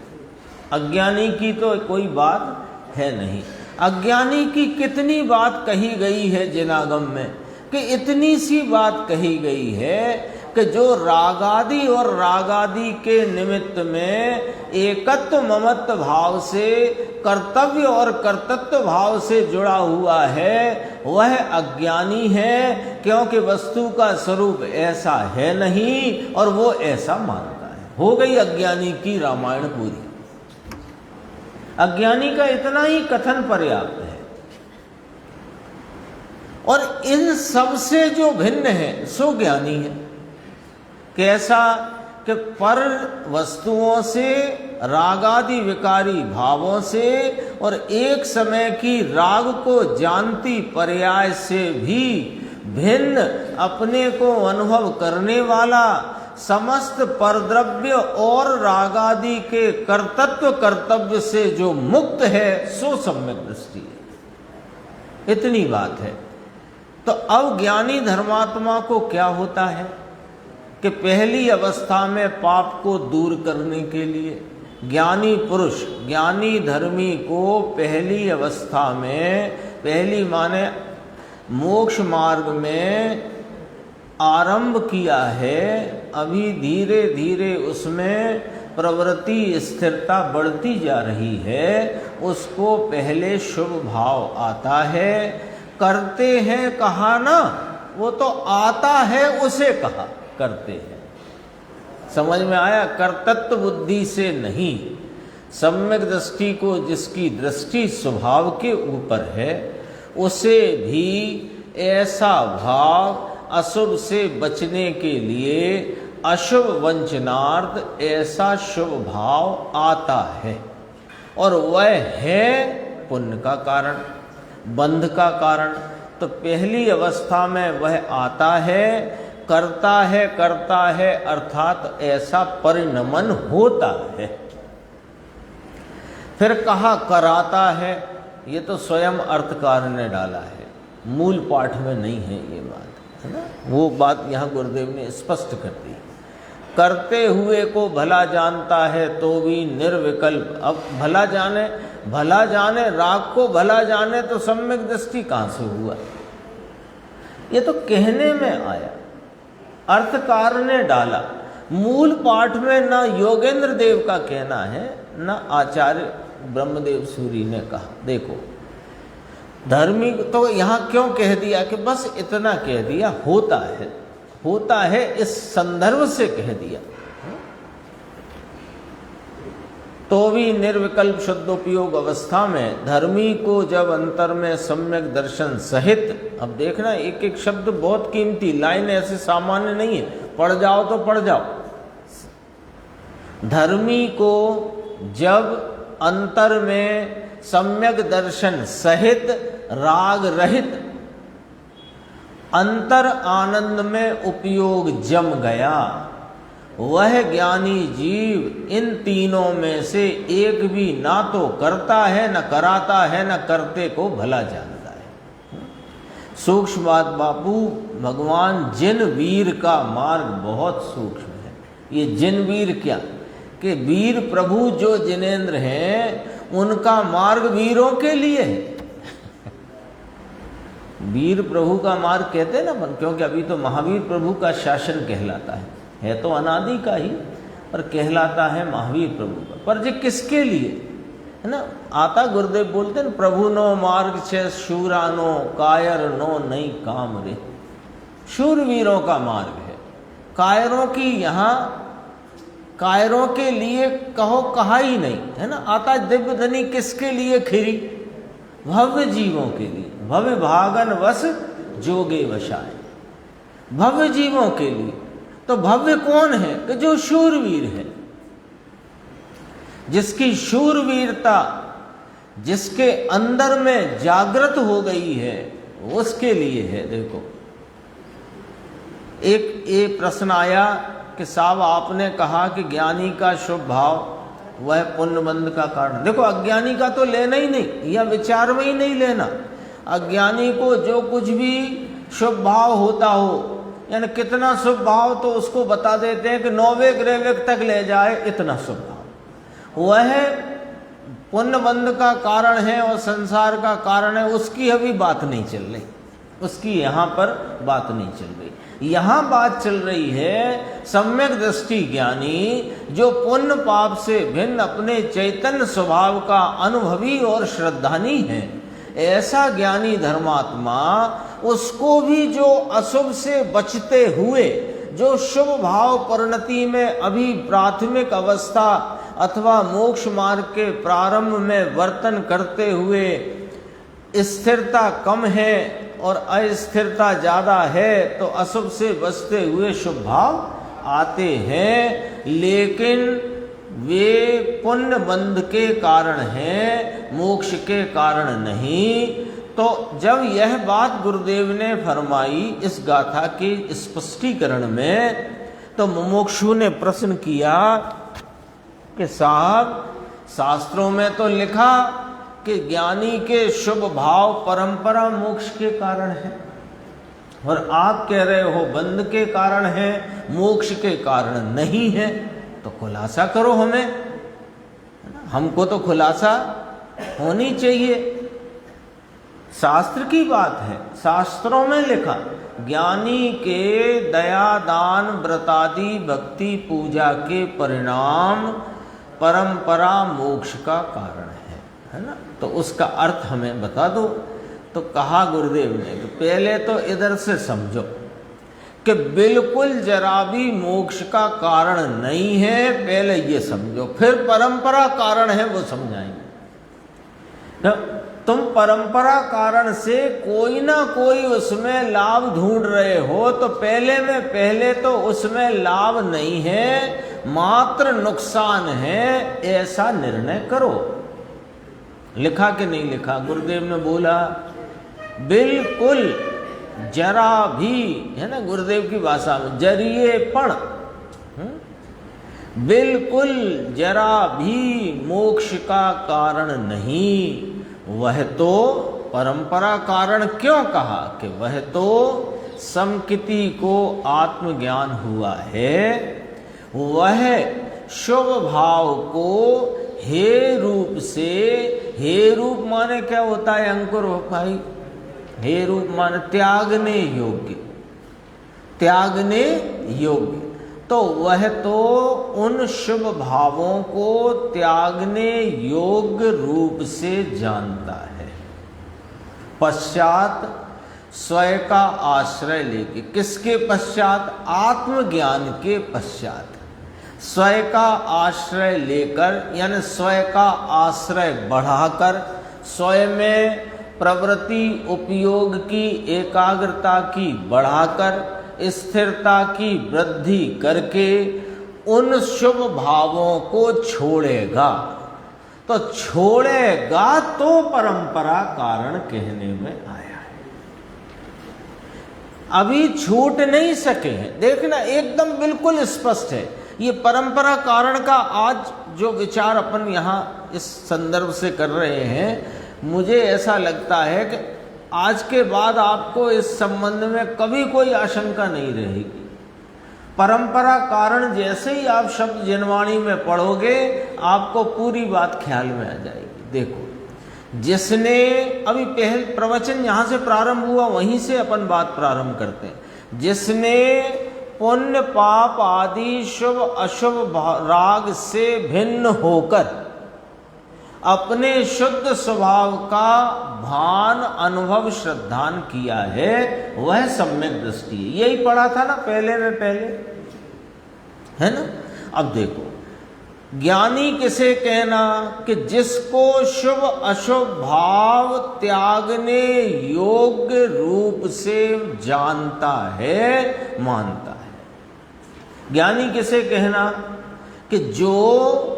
अज्ञानी की तो कोई बात है नहीं। अज्ञानी की कितनी बात कही गई है जिनागम में, कि इतनी सी बात कही गई है कि जो रागादि और रागादि के निमित्त में एकत्व ममत्व भाव से, कर्तव्य और कर्तृत्व भाव से जुड़ा हुआ है, वह अज्ञानी है, क्योंकि वस्तु का स्वरूप ऐसा है नहीं और वो ऐसा मानता है। हो गई अज्ञानी की रामायण पूरी। अज्ञानी का इतना ही कथन पर्याप्त है। और इन सब से जो भिन्न है सो ज्ञानी है। कैसा? कि पर वस्तुओं से, रागादि विकारी भावों से, और एक समय की राग को जानती पर्याय से भी भिन्न अपने को अनुभव करने वाला, समस्त परद्रव्य और रागादि के कर्तृत्व कर्तव्य से जो मुक्त है, सो सम्यक दृष्टि है। इतनी बात है। तो अब ज्ञानी धर्मात्मा को क्या होता है कि पहली अवस्था में पाप को दूर करने के लिए ज्ञानी पुरुष, ज्ञानी धर्मी को पहली अवस्था में, पहली माने मोक्ष मार्ग में आरंभ किया है, अभी धीरे धीरे उसमें प्रवृत्ति स्थिरता बढ़ती जा रही है, उसको पहले शुभ भाव आता है। करते हैं कहा ना, वो तो आता है उसे कहा करते हैं। समझ में आया? कर्तृत्व बुद्धि से नहीं, सम्यक दृष्टि को जिसकी दृष्टि स्वभाव के ऊपर है उसे भी ऐसा भाव अशुभ से बचने के लिए अशुभ वंचनार्थ ऐसा शुभ भाव आता है, और वह है पुण्य का कारण, बंध का कारण। तो पहली अवस्था में वह आता है, करता है अर्थात ऐसा परिणमन होता है। फिर कहा कराता है, ये तो स्वयं अर्थकार ने डाला है, मूल पाठ में नहीं है ये बात, है ना। वो बात यहाँ गुरुदेव ने स्पष्ट कर दी। करते हुए को भला जानता है तो भी निर्विकल्प। अब भला जाने राग को भला जाने तो सम्यक दृष्टि कहाँ से हुआ? ये तो कहने में आया, अर्थकार ने डाला। मूल पाठ में ना योगेंद्र देव का कहना है ना आचार्य ब्रह्मदेव सूरी ने कहा। देखो धर्मी तो यहाँ क्यों कह दिया कि बस इतना कह दिया, होता है इस संदर्भ से कह दिया। तो भी निर्विकल्प शब्दोपयोग अवस्था में धर्मी को जब अंतर में सम्यक दर्शन सहित, अब देखना एक एक शब्द बहुत कीमती, लाइन ऐसे सामान्य नहीं है, पढ़ जाओ तो पढ़ जाओ। धर्मी को जब अंतर में सम्यक दर्शन सहित राग रहित अंतर आनंद में उपयोग जम गया, वह ज्ञानी जीव इन तीनों में से एक भी ना तो करता है, न कराता है, न करते को भला जानता है। सूक्ष्म बात बापू, भगवान जिन वीर का मार्ग बहुत सूक्ष्म है। ये जिन वीर क्या कि वीर प्रभु जो जिनेंद्र हैं उनका मार्ग वीरों के लिए है। वीर प्रभु का मार्ग कहते हैं ना, क्योंकि अभी तो महावीर प्रभु का शासन कहलाता है तो अनादि का ही, पर कहलाता है महावीर प्रभु का। पर जे किसके लिए है ना, आता गुरुदेव बोलते हैं प्रभु नो मार्ग छे शूरानो कायर नो नहीं काम रे। शूरवीरों का मार्ग है, कायरों की यहाँ कायरों के लिए कहो कहा ही नहीं है ना। आता दिव्य धनी किसके लिए खिरी? भव्य जीवों के लिए। भव्य भागन वस जोगे वशाए, भव्य जीवों के लिए। तो भव्य कौन है कि जो शूरवीर है, जिसकी शूरवीरता जिसके अंदर में जागृत हो गई है उसके लिए है। देखो एक ये प्रश्न आया कि साहब आपने कहा कि ज्ञानी का शुभ भाव वह पुण्य बंध का कारण। देखो अज्ञानी का तो लेना ही नहीं, या विचार में ही नहीं लेना। अज्ञानी को जो कुछ भी शुभ भाव होता हो, यानी कितना शुभ भाव तो उसको बता देते हैं कि 9वें ग्रह तक ले जाए, इतना शुभ भाव वह पुण्य बंध का कारण है और संसार का कारण है। उसकी अभी बात नहीं चल रही, उसकी यहाँ पर बात नहीं चल रही। यहाँ बात चल रही है सम्यक दृष्टि ज्ञानी जो पुण्य पाप से भिन्न अपने चैतन्य स्वभाव का अनुभवी और श्रद्धानी है। ऐसा ज्ञानी धर्मात्मा उसको भी जो अशुभ से बचते हुए, जो शुभ भाव परिणति में अभी प्राथमिक अवस्था अथवा मोक्ष मार्ग के प्रारंभ में वर्तन करते हुए स्थिरता कम है और अस्थिरता ज़्यादा है, तो अशुभ से बचते हुए शुभ भाव आते हैं, लेकिन वे पुण्य बंध के कारण हैं, मोक्ष के कारण नहीं। तो जब यह बात गुरुदेव ने फरमाई इस गाथा के स्पष्टीकरण में, तो मुमुक्षु ने प्रश्न किया कि साहब शास्त्रों में तो लिखा कि ज्ञानी के शुभ भाव परंपरा मोक्ष के कारण है, और आप कह रहे हो बंध के कारण है, मोक्ष के कारण नहीं है। तो खुलासा करो हमें, हमको तो खुलासा होनी चाहिए। शास्त्र की बात है, शास्त्रों में लिखा, ज्ञानी के दया दान व्रतादि भक्ति पूजा के परिणाम परंपरा मोक्ष का कारण है ना। तो उसका अर्थ हमें बता दो। तो कहा गुरुदेव ने कि पहले तो इधर से समझो कि बिल्कुल जरा भी मोक्ष का कारण नहीं है, पहले ये समझो, फिर परंपरा कारण है वो समझाएंगे। तो तुम परंपरा कारण से कोई ना कोई उसमें लाभ ढूंढ रहे हो, तो पहले तो उसमें लाभ नहीं है, मात्र नुकसान है, ऐसा निर्णय करो। लिखा कि नहीं लिखा? गुरुदेव ने बोला बिल्कुल जरा भी, है ना गुरुदेव की भाषा में, जरिए पण, बिल्कुल जरा भी मोक्ष का कारण नहीं। वह तो परंपरा कारण क्यों कहा? कि वह तो समकिति को आत्मज्ञान हुआ है, वह शुभ भाव को हे रूप से, हे रूप माने क्या होता है अंकुर भाई? हे रूप माने त्यागने योग्य, त्यागने योग्य। तो वह तो उन शुभ भावों को त्यागने योग्य रूप से जानता है। पश्चात स्वयं का आश्रय लेके, किसके पश्चात? आत्मज्ञान के पश्चात स्वयं का आश्रय लेकर, यानी स्वयं का आश्रय बढ़ाकर, स्वयं में प्रवृत्ति उपयोग की एकाग्रता की बढ़ाकर, स्थिरता की वृद्धि करके उन शुभ भावों को छोड़ेगा। तो छोड़ेगा तो परंपरा कारण कहने में आया है। अभी छूट नहीं सके हैं, देखना एकदम बिल्कुल स्पष्ट है। ये परंपरा कारण का आज जो विचार अपन यहाँ इस संदर्भ से कर रहे हैं, मुझे ऐसा लगता है कि आज के बाद आपको इस संबंध में कभी कोई आशंका नहीं रहेगी। परंपरा कारण जैसे ही आप शब्द जिनवाणी में पढ़ोगे, आपको पूरी बात ख्याल में आ जाएगी। देखो, जिसने अभी पहले प्रवचन यहाँ से प्रारंभ हुआ, वहीं से अपन बात प्रारंभ करते हैं। जिसने पुण्य पाप आदि शुभ अशुभ राग से भिन्न होकर अपने शुद्ध स्वभाव का भान अनुभव श्रद्धान किया है, वह सम्यक दृष्टि है। यही पढ़ा था ना पहले में, पहले है ना। अब देखो, ज्ञानी किसे कहना? कि जिसको शुभ अशुभ भाव त्यागने योग्य रूप से जानता है, मानता है। ज्ञानी किसे कहना? कि जो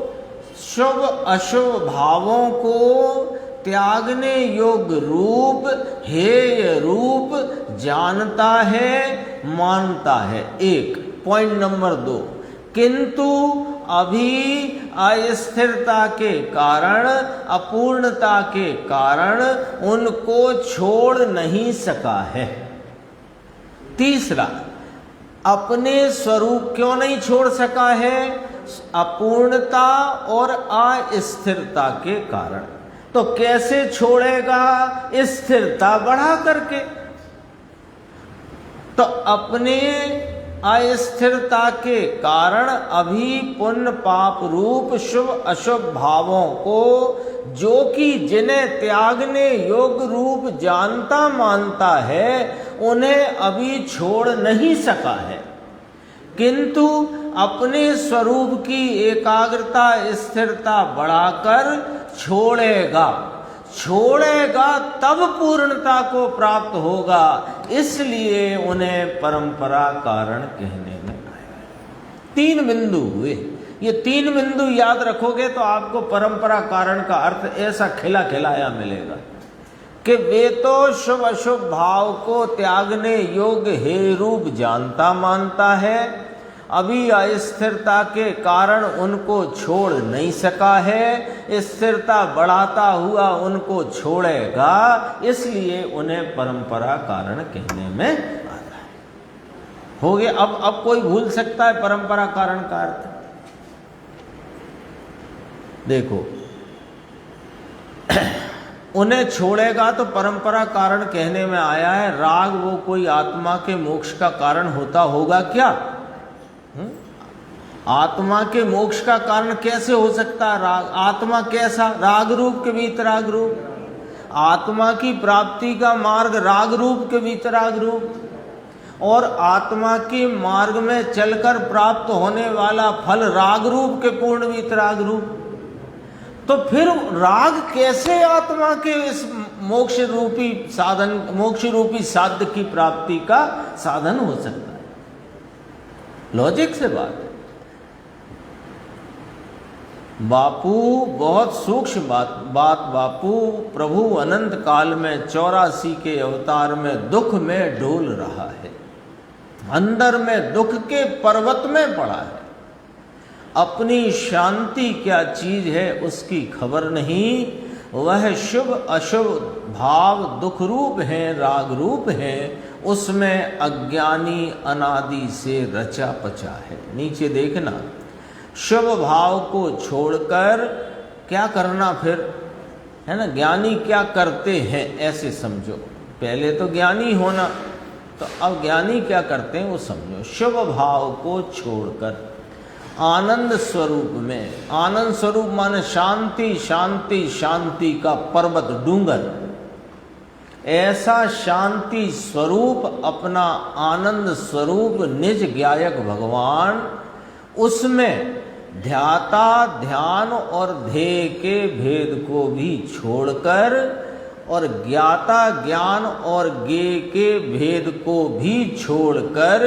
शुभ अशुभ भावों को त्यागने योग्य रूप, हेय रूप जानता है, मानता है। एक पॉइंट नंबर 2, किंतु अभी अस्थिरता के कारण, अपूर्णता के कारण उनको छोड़ नहीं सका है। तीसरा, अपने स्वरूप क्यों नहीं छोड़ सका है? अपूर्णता और अस्थिरता के कारण। तो कैसे छोड़ेगा? स्थिरता बढ़ा करके। तो अपने अस्थिरता के कारण अभी पुण्य पाप रूप शुभ अशुभ भावों को, जो कि जिन्हें त्यागने योग्य रूप जानता मानता है, उन्हें अभी छोड़ नहीं सका है। किंतु अपने स्वरूप की एकाग्रता स्थिरता बढ़ाकर छोड़ेगा, छोड़ेगा तब पूर्णता को प्राप्त होगा। इसलिए उन्हें परंपरा कारण कहने में आया। 3 बिंदु हुए। ये 3 बिंदु याद रखोगे तो आपको परंपरा कारण का अर्थ ऐसा खिला खिलाया मिलेगा कि वे तो शुभ अशुभ भाव को त्यागने योग्य हे रूप जानता मानता है, अभी अस्थिरता के कारण उनको छोड़ नहीं सका है, स्थिरता बढ़ाता हुआ उनको छोड़ेगा, इसलिए उन्हें परंपरा कारण कहने में आता है। हो गया। अब कोई भूल सकता है परंपरा कारण का अर्थ? देखो, उन्हें छोड़ेगा तो परंपरा कारण कहने में आया है, राग वो कोई आत्मा के मोक्ष का कारण होता होगा क्या? आत्मा के मोक्ष का कारण कैसे हो सकता है राग? आत्मा कैसा? राग रूप के वीतराग रूप। आत्मा की प्राप्ति का मार्ग राग रूप के वीतराग रूप, और आत्मा के मार्ग में चलकर प्राप्त होने वाला फल राग रूप के पूर्ण वीतराग रूप। तो फिर राग कैसे आत्मा के इस मोक्ष रूपी साधन, मोक्ष रूपी साध्य की प्राप्ति का साधन हो सकता है? लॉजिक से बात है बापू, बहुत सूक्ष्म बात बापू। प्रभु अनंत काल में 84 के अवतार में दुख में डोल रहा है, अंदर में दुख के पर्वत में पड़ा है। अपनी शांति क्या चीज है उसकी खबर नहीं। वह शुभ अशुभ भाव दुख रूप है, राग रूप है, उसमें अज्ञानी अनादि से रचा पचा है। नीचे देखना, शुभ भाव को छोड़कर क्या करना फिर, है ना? ज्ञानी क्या करते हैं ऐसे समझो। पहले तो ज्ञानी होना, तो अब ज्ञानी क्या करते हैं वो समझो। शुभ भाव को छोड़कर आनंद स्वरूप में, आनंद स्वरूप माने शांति शांति शांति का पर्वत डूंगर, ऐसा शांति स्वरूप अपना आनंद स्वरूप निज ज्ञायक भगवान, उसमें ध्याता ध्यान और ध्येय के भेद को भी छोड़कर और ज्ञाता ज्ञान और ज्ञेय के भेद को भी छोड़कर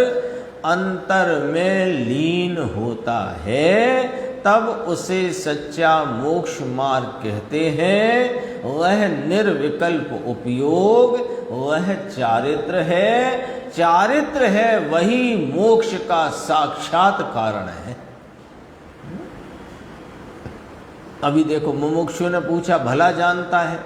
अंतर में लीन होता है, तब उसे सच्चा मोक्ष मार्ग कहते हैं। वह निर्विकल्प उपयोग, वह चारित्र है। चारित्र है वही मोक्ष का साक्षात कारण है। अभी देखो, मुमुक्षु ने पूछा भला जानता है,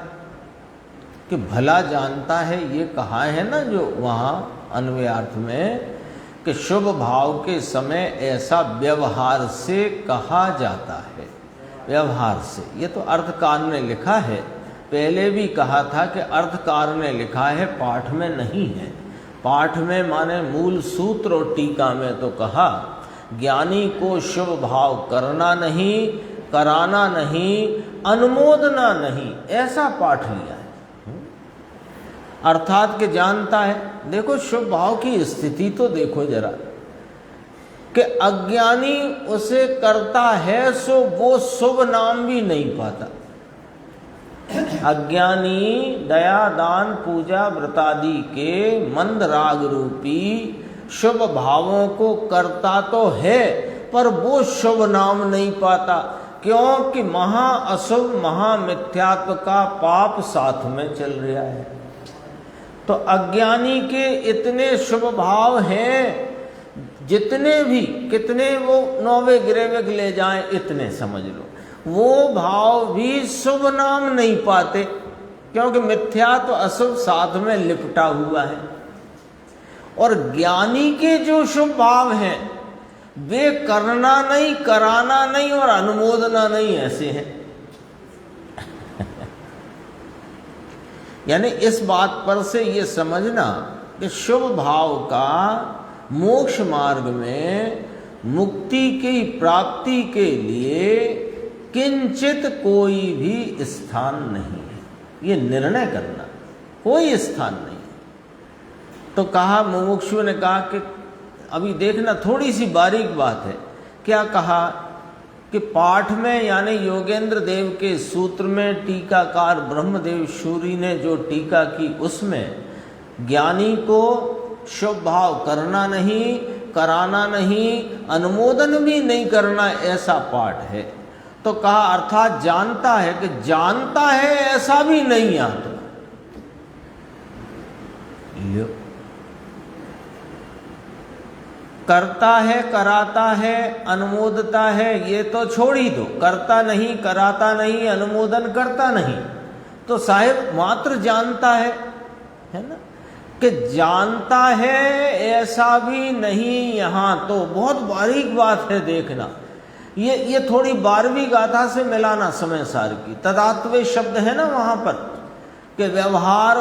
कि भला जानता है ये कहा है ना जो वहाँ अन्वयार्थ में, कि शुभ भाव के समय ऐसा व्यवहार से कहा जाता है। व्यवहार से, ये तो अर्थकार ने लिखा है। पहले भी कहा था कि अर्थकार ने लिखा है, पाठ में नहीं है। पाठ में माने मूल सूत्र और टीका में तो कहा, ज्ञानी को शुभ भाव करना नहीं, कराना नहीं, अनुमोदना नहीं, ऐसा पाठ लिया है। अर्थात कि जानता है। देखो शुभ भाव की स्थिति तो देखो जरा, कि अज्ञानी उसे करता है सो वो शुभ नाम भी नहीं पाता। अज्ञानी दया दान पूजा व्रतादि के मंद राग रूपी शुभ भावों को करता तो है, पर वो शुभ नाम नहीं पाता। क्योंकि महा अशुभ महामिथ्यात्व का पाप साथ में चल रहा है। तो अज्ञानी के इतने शुभ भाव हैं, जितने भी कितने वो नौवे गिरेवे ले जाएं, इतने समझ लो, वो भाव भी शुभ नाम नहीं पाते, क्योंकि मिथ्यात्व अशुभ साथ में लिपटा हुआ है। और ज्ञानी के जो शुभ भाव हैं वे करना नहीं, कराना नहीं और अनुमोदना नहीं, ऐसे हैं। यानी इस बात पर से ये समझना कि शुभ भाव का मोक्ष मार्ग में मुक्ति की प्राप्ति के लिए किंचित कोई भी स्थान नहीं है। ये निर्णय करना, कोई स्थान नहीं है। तो कहा, मुमुक्षु ने कहा कि अभी देखना, थोड़ी सी बारीक बात है। क्या कहा कि पाठ में यानी योगेंद्र देव के सूत्र में टीकाकार ब्रह्मदेव सूरी ने जो टीका की, उसमें ज्ञानी को शुभ भाव करना नहीं, कराना नहीं, अनुमोदन भी नहीं करना, ऐसा पाठ है। तो कहा अर्थात जानता है कि जानता है ऐसा भी नहीं आता। करता है, कराता है, अनुमोदता है, ये तो छोड़ ही दो। करता नहीं, कराता नहीं, अनुमोदन करता नहीं, तो साहिब मात्र जानता है ना, कि जानता है ऐसा भी नहीं। यहाँ तो बहुत बारीक बात है, देखना। ये थोड़ी 12वीं गाथा से मिलाना समय सार की। तदात्वे शब्द है ना वहाँ पर, कि व्यवहार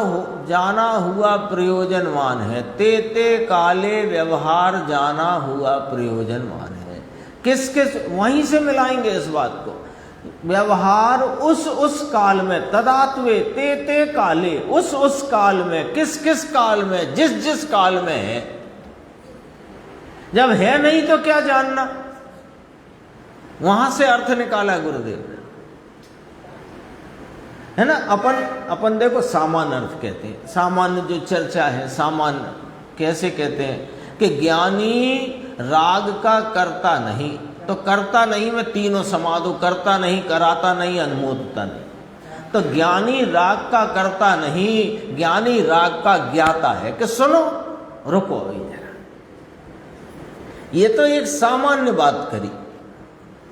जाना हुआ प्रयोजनवान है, ते काले व्यवहार जाना हुआ प्रयोजनवान है। किस किस, वहीं से मिलाएंगे इस बात को। व्यवहार उस काल में, तदात्वे ते काले, उस काल में, किस काल में, जिस काल में है। जब है नहीं तो क्या जानना, वहां से अर्थ निकाला गुरुदेव ने, है ना। अपन देखो सामान्य अर्थ कहते हैं, सामान्य जो चर्चा है, सामान्य कैसे कहते हैं कि ज्ञानी राग का करता नहीं, तो करता नहीं में तीनों समा दो, करता नहीं, कराता नहीं, अनुमोदता नहीं। तो ज्ञानी राग का करता नहीं, ज्ञानी राग का ज्ञाता है। कि सुनो, रुको अभी जरा, ये तो एक सामान्य बात करी,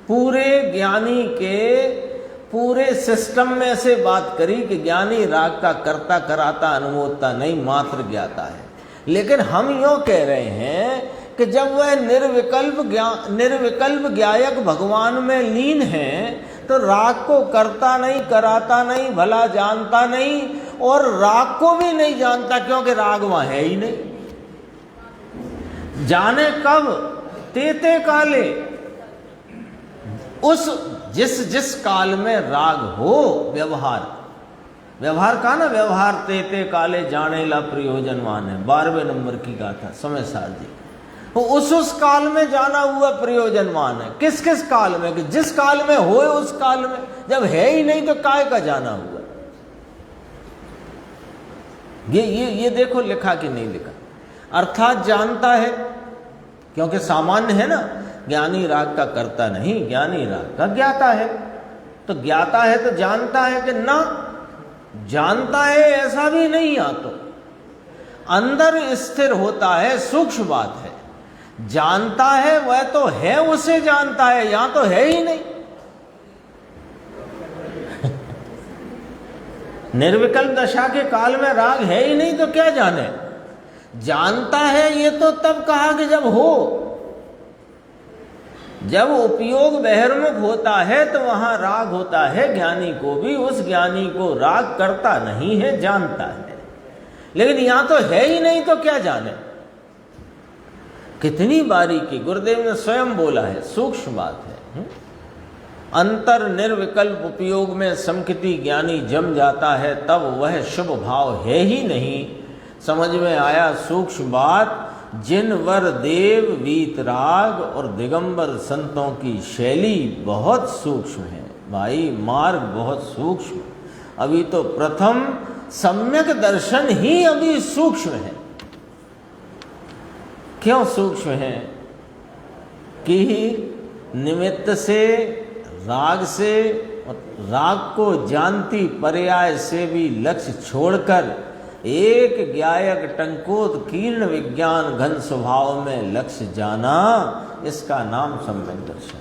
पूरे ज्ञानी के पूरे सिस्टम में से बात करी कि ज्ञानी राग का करता कराता अनुमोदता नहीं, मात्र ज्ञाता है। लेकिन हम यूं कह रहे हैं कि जब वह निर्विकल्प ज्ञायक भगवान में लीन है तो राग को करता नहीं, कराता नहीं, भला जानता नहीं, और राग को भी नहीं जानता, क्योंकि राग वहां है ही नहीं। जाने कब, ते काले, उस जिस काल में राग हो। व्यवहार का ना, व्यवहार ते काले जाने ला प्रयोजनवान है, 12वें नंबर की गाथा समय सार जी। तो उस काल में जाना हुआ प्रयोजनवान है। किस काल में, कि जिस काल में हो उस काल में, जब है ही नहीं तो काय का जाना हुआ। ये देखो लिखा कि नहीं लिखा, अर्थात जानता है, क्योंकि सामान्य है ना, ज्ञानी राग का करता नहीं, ज्ञानी राग का ज्ञाता है। तो ज्ञाता है तो जानता है कि ना, जानता है ऐसा भी नहीं, या तो अंदर स्थिर होता है, सूक्ष्म बात है। जानता है वह तो है, उसे जानता है, यहां तो है ही नहीं। निर्विकल्प दशा के काल में राग है ही नहीं तो क्या जाने। जानता है ये तो तब कहा कि जब हो, जब उपयोग बहिर्मुख होता है तो वहां राग होता है। ज्ञानी को भी, उस ज्ञानी को राग करता नहीं है, जानता है। लेकिन यहां तो है ही नहीं तो क्या जाने। कितनी बारीकी गुरुदेव ने स्वयं बोला है, सूक्ष्म बात है। अंतर निर्विकल्प उपयोग में समकिति ज्ञानी जम जाता है, तब वह शुभ भाव है ही नहीं। समझ में आया सूक्ष्म बात। जिन वर देव वीतराग और दिगंबर संतों की शैली बहुत सूक्ष्म है भाई, मार्ग बहुत सूक्ष्म। अभी तो प्रथम सम्यक दर्शन ही अभी सूक्ष्म है। क्यों सूक्ष्म है? कि निमित्त से, राग से, राग को जानती पर्याय से भी लक्ष्य छोड़कर एक ज्ञायक टंकोत्कीर्ण विज्ञान घन स्वभाव में लक्ष्य जाना, इसका नाम सम्यक दर्शन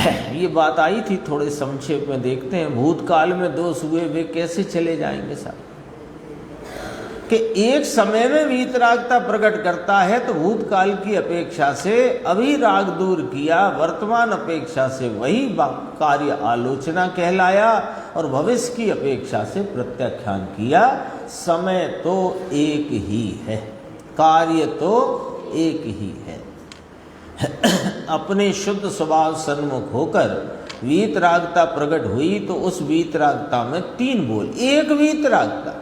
है। ये बात आई थी, थोड़े संक्षेप में देखते हैं। भूतकाल में दोष हुए, वे कैसे चले जाएंगे साहब? कि एक समय में वीतरागता प्रकट करता है तो भूतकाल की अपेक्षा से अभी राग दूर किया, वर्तमान अपेक्षा से वही कार्य आलोचना कहलाया, और भविष्य की अपेक्षा से प्रत्याख्यान किया। समय तो एक ही है, कार्य तो एक ही है। अपने शुद्ध स्वभाव सन्मुख होकर वीतरागता प्रकट हुई तो उस वीतरागता में तीन बोल। एक वीतरागता,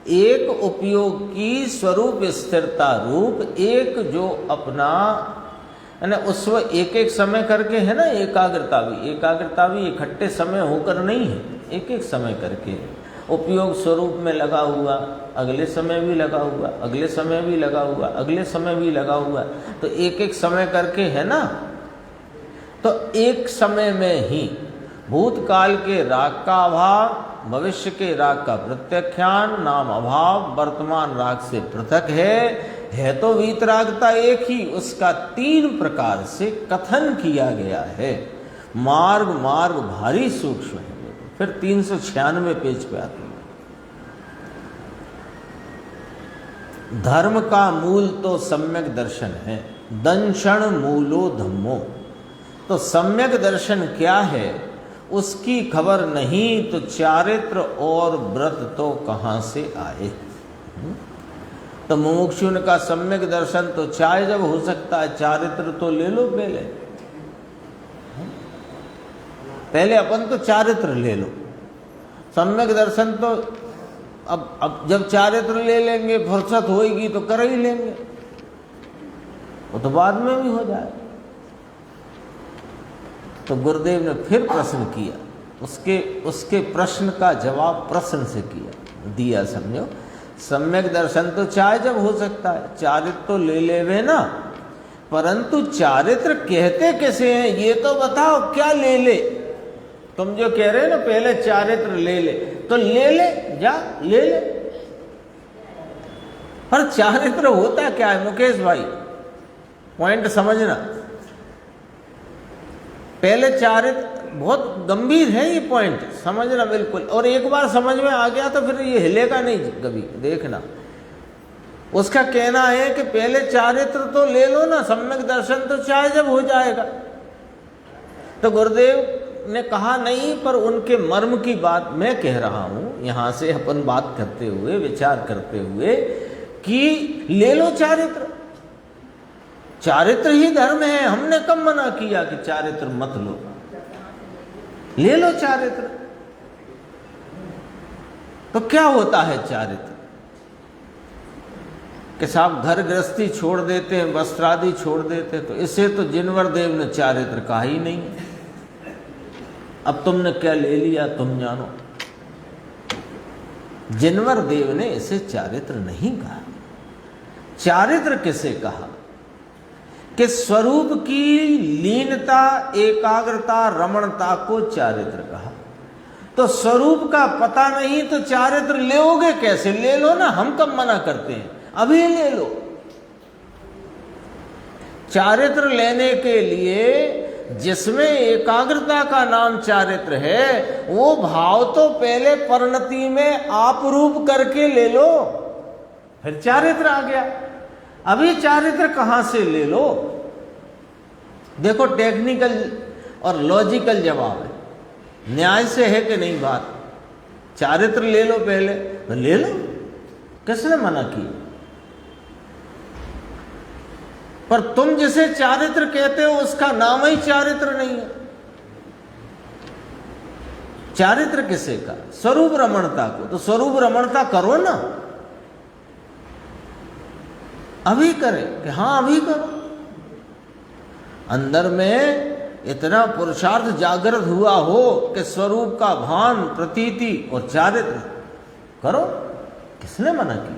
एक उपयोग की स्वरूप स्थिरता रूप, एक जो अपना है ना, उस एक एक समय करके है ना, एकाग्रता भी इकट्ठे समय होकर नहीं है, एक एक समय करके उपयोग स्वरूप में लगा हुआ, अगले समय भी लगा हुआ, अगले समय भी लगा हुआ, अगले समय भी लगा हुआ, तो एक एक समय करके है ना। तो एक समय में ही भूतकाल के राग का अभाव, भविष्य के राग का प्रत्याख्यान, नाम अभाव, वर्तमान राग से पृथक है तो वीतरागता एक ही, उसका तीन प्रकार से कथन किया गया है। मार्ग भारी सूक्ष्म है। फिर 396 पेज पे आते हैं। धर्म का मूल तो सम्यक दर्शन है, दंशण मूलो धम्मो। तो सम्यक दर्शन क्या है? उसकी खबर नहीं तो चारित्र और व्रत तो कहाँ से आए। तो मुमुक्षु ने कहा सम्यक दर्शन तो चाहे जब हो सकता है, चारित्र तो ले लो पहले अपन तो चारित्र ले लो, सम्यक दर्शन तो अब जब चारित्र ले लेंगे फुर्सत होगी तो कर ही लेंगे, वो तो बाद में भी हो जाए। तो गुरुदेव ने फिर प्रश्न किया, उसके प्रश्न का जवाब प्रश्न से दिया। समझो, सम्यक दर्शन तो चाहे जब हो सकता है, चारित्र तो ले लेवे ना, परंतु चारित्र कहते कैसे हैं ये तो बताओ, क्या ले ले? तुम जो कह रहे हो ना पहले चारित्र ले ले, तो ले ले, जा ले ले, पर चारित्र होता क्या है मुकेश भाई? पॉइंट समझना। पहले चारित्र बहुत गंभीर है ये पॉइंट, समझना बिल्कुल। और एक बार समझ में आ गया तो फिर ये हिलेगा नहीं कभी, देखना। उसका कहना है कि पहले चारित्र तो ले लो ना, सम्यक दर्शन तो चाहे जब हो जाएगा। तो गुरुदेव ने कहा नहीं, पर उनके मर्म की बात मैं कह रहा हूं यहां से अपन बात करते हुए, विचार करते हुए, कि ले लो चारित्र, चारित्र ही धर्म है। हमने कब मना किया कि चारित्र मत लो? ले लो चारित्र। तो क्या होता है चारित्र? कि साहब घर गृहस्थी छोड़ देते हैं, वस्त्रादि छोड़ देते हैं, तो इसे तो जिनवर देव ने चारित्र कहा ही नहीं। अब तुमने क्या ले लिया तुम जानो। जिनवर देव ने इसे चारित्र नहीं कहा। चारित्र किसे कहा? कि स्वरूप की लीनता, एकाग्रता, रमणता को चारित्र कहा। तो स्वरूप का पता नहीं तो चारित्र लेओगे कैसे? ले लो ना, हम कब मना करते हैं, अभी ले लो। चारित्र लेने के लिए जिसमें एकाग्रता का नाम चारित्र है, वो भाव तो पहले परिणति में आप रूप करके ले लो, फिर चारित्र आ गया। अभी चारित्र कहां से ले लो? देखो, टेक्निकल और लॉजिकल जवाब है, न्याय से है कि नहीं बात। चारित्र ले लो पहले, तो ले लो, किसने मना किया? पर तुम जिसे चारित्र कहते हो उसका नाम ही चारित्र नहीं है। चारित्र किसे का? स्वरूप रमणता को। तो स्वरूप रमणता करो ना, अभी करे कि हाँ अभी करो। अंदर में इतना पुरुषार्थ जागृत हुआ हो कि स्वरूप का भान, प्रतीति और चारित्र करो, किसने मना किया?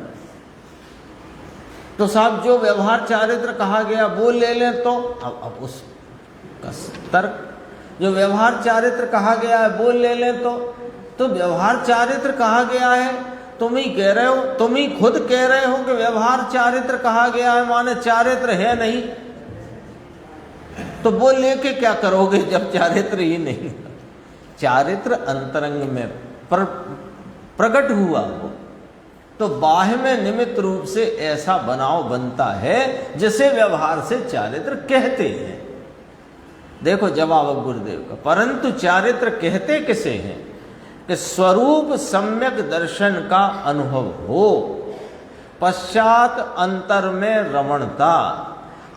तो साहब जो व्यवहार चारित्र कहा गया वो ले लें, तो अब उस तर्क, जो व्यवहार चारित्र कहा गया है वो ले लें, तो व्यवहार चारित्र कहा गया है, तुम ही कह रहे हो, तुम ही खुद कह रहे हो कि व्यवहार चारित्र कहा गया है, माने चारित्र है नहीं, तो वो लेके क्या करोगे जब चारित्र ही नहीं? चारित्र अंतरंग में प्रकट हुआ हो तो बाह्य में निमित्त रूप से ऐसा बनाव बनता है जिसे व्यवहार से चारित्र कहते हैं। देखो जवाब अब गुरुदेव का। परंतु चारित्र कहते किसे हैं? कि स्वरूप सम्यक दर्शन का अनुभव हो, पश्चात अंतर में रमणता,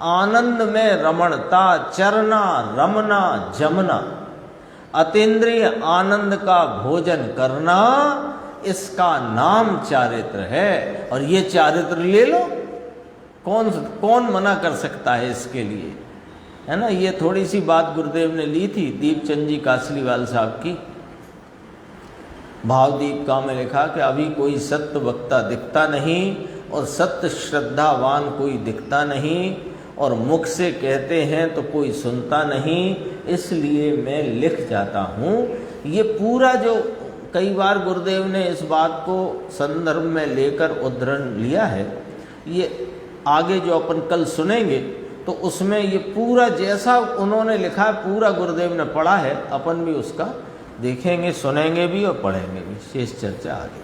आनंद में रमणता, चरना, रमना, जमना, अतीन्द्रिय आनंद का भोजन करना, इसका नाम चारित्र है। और ये चारित्र ले लो, कौन मना कर सकता है इसके लिए, है ना। ये थोड़ी सी बात गुरुदेव ने ली थी दीपचंद जी कासलीवाल साहब की। भावदीपिका में लिखा कि अभी कोई सत्य वक्ता दिखता नहीं और सत्य श्रद्धावान कोई दिखता नहीं, और मुख से कहते हैं तो कोई सुनता नहीं, इसलिए मैं लिख जाता हूँ। ये पूरा जो कई बार गुरुदेव ने इस बात को संदर्भ में लेकर उद्धरण लिया है, ये आगे जो अपन कल सुनेंगे तो उसमें ये पूरा जैसा उन्होंने लिखा है पूरा गुरुदेव ने पढ़ा है, अपन भी उसका देखेंगे, सुनेंगे भी और पढ़ेंगे भी। शेष चर्चा आगे।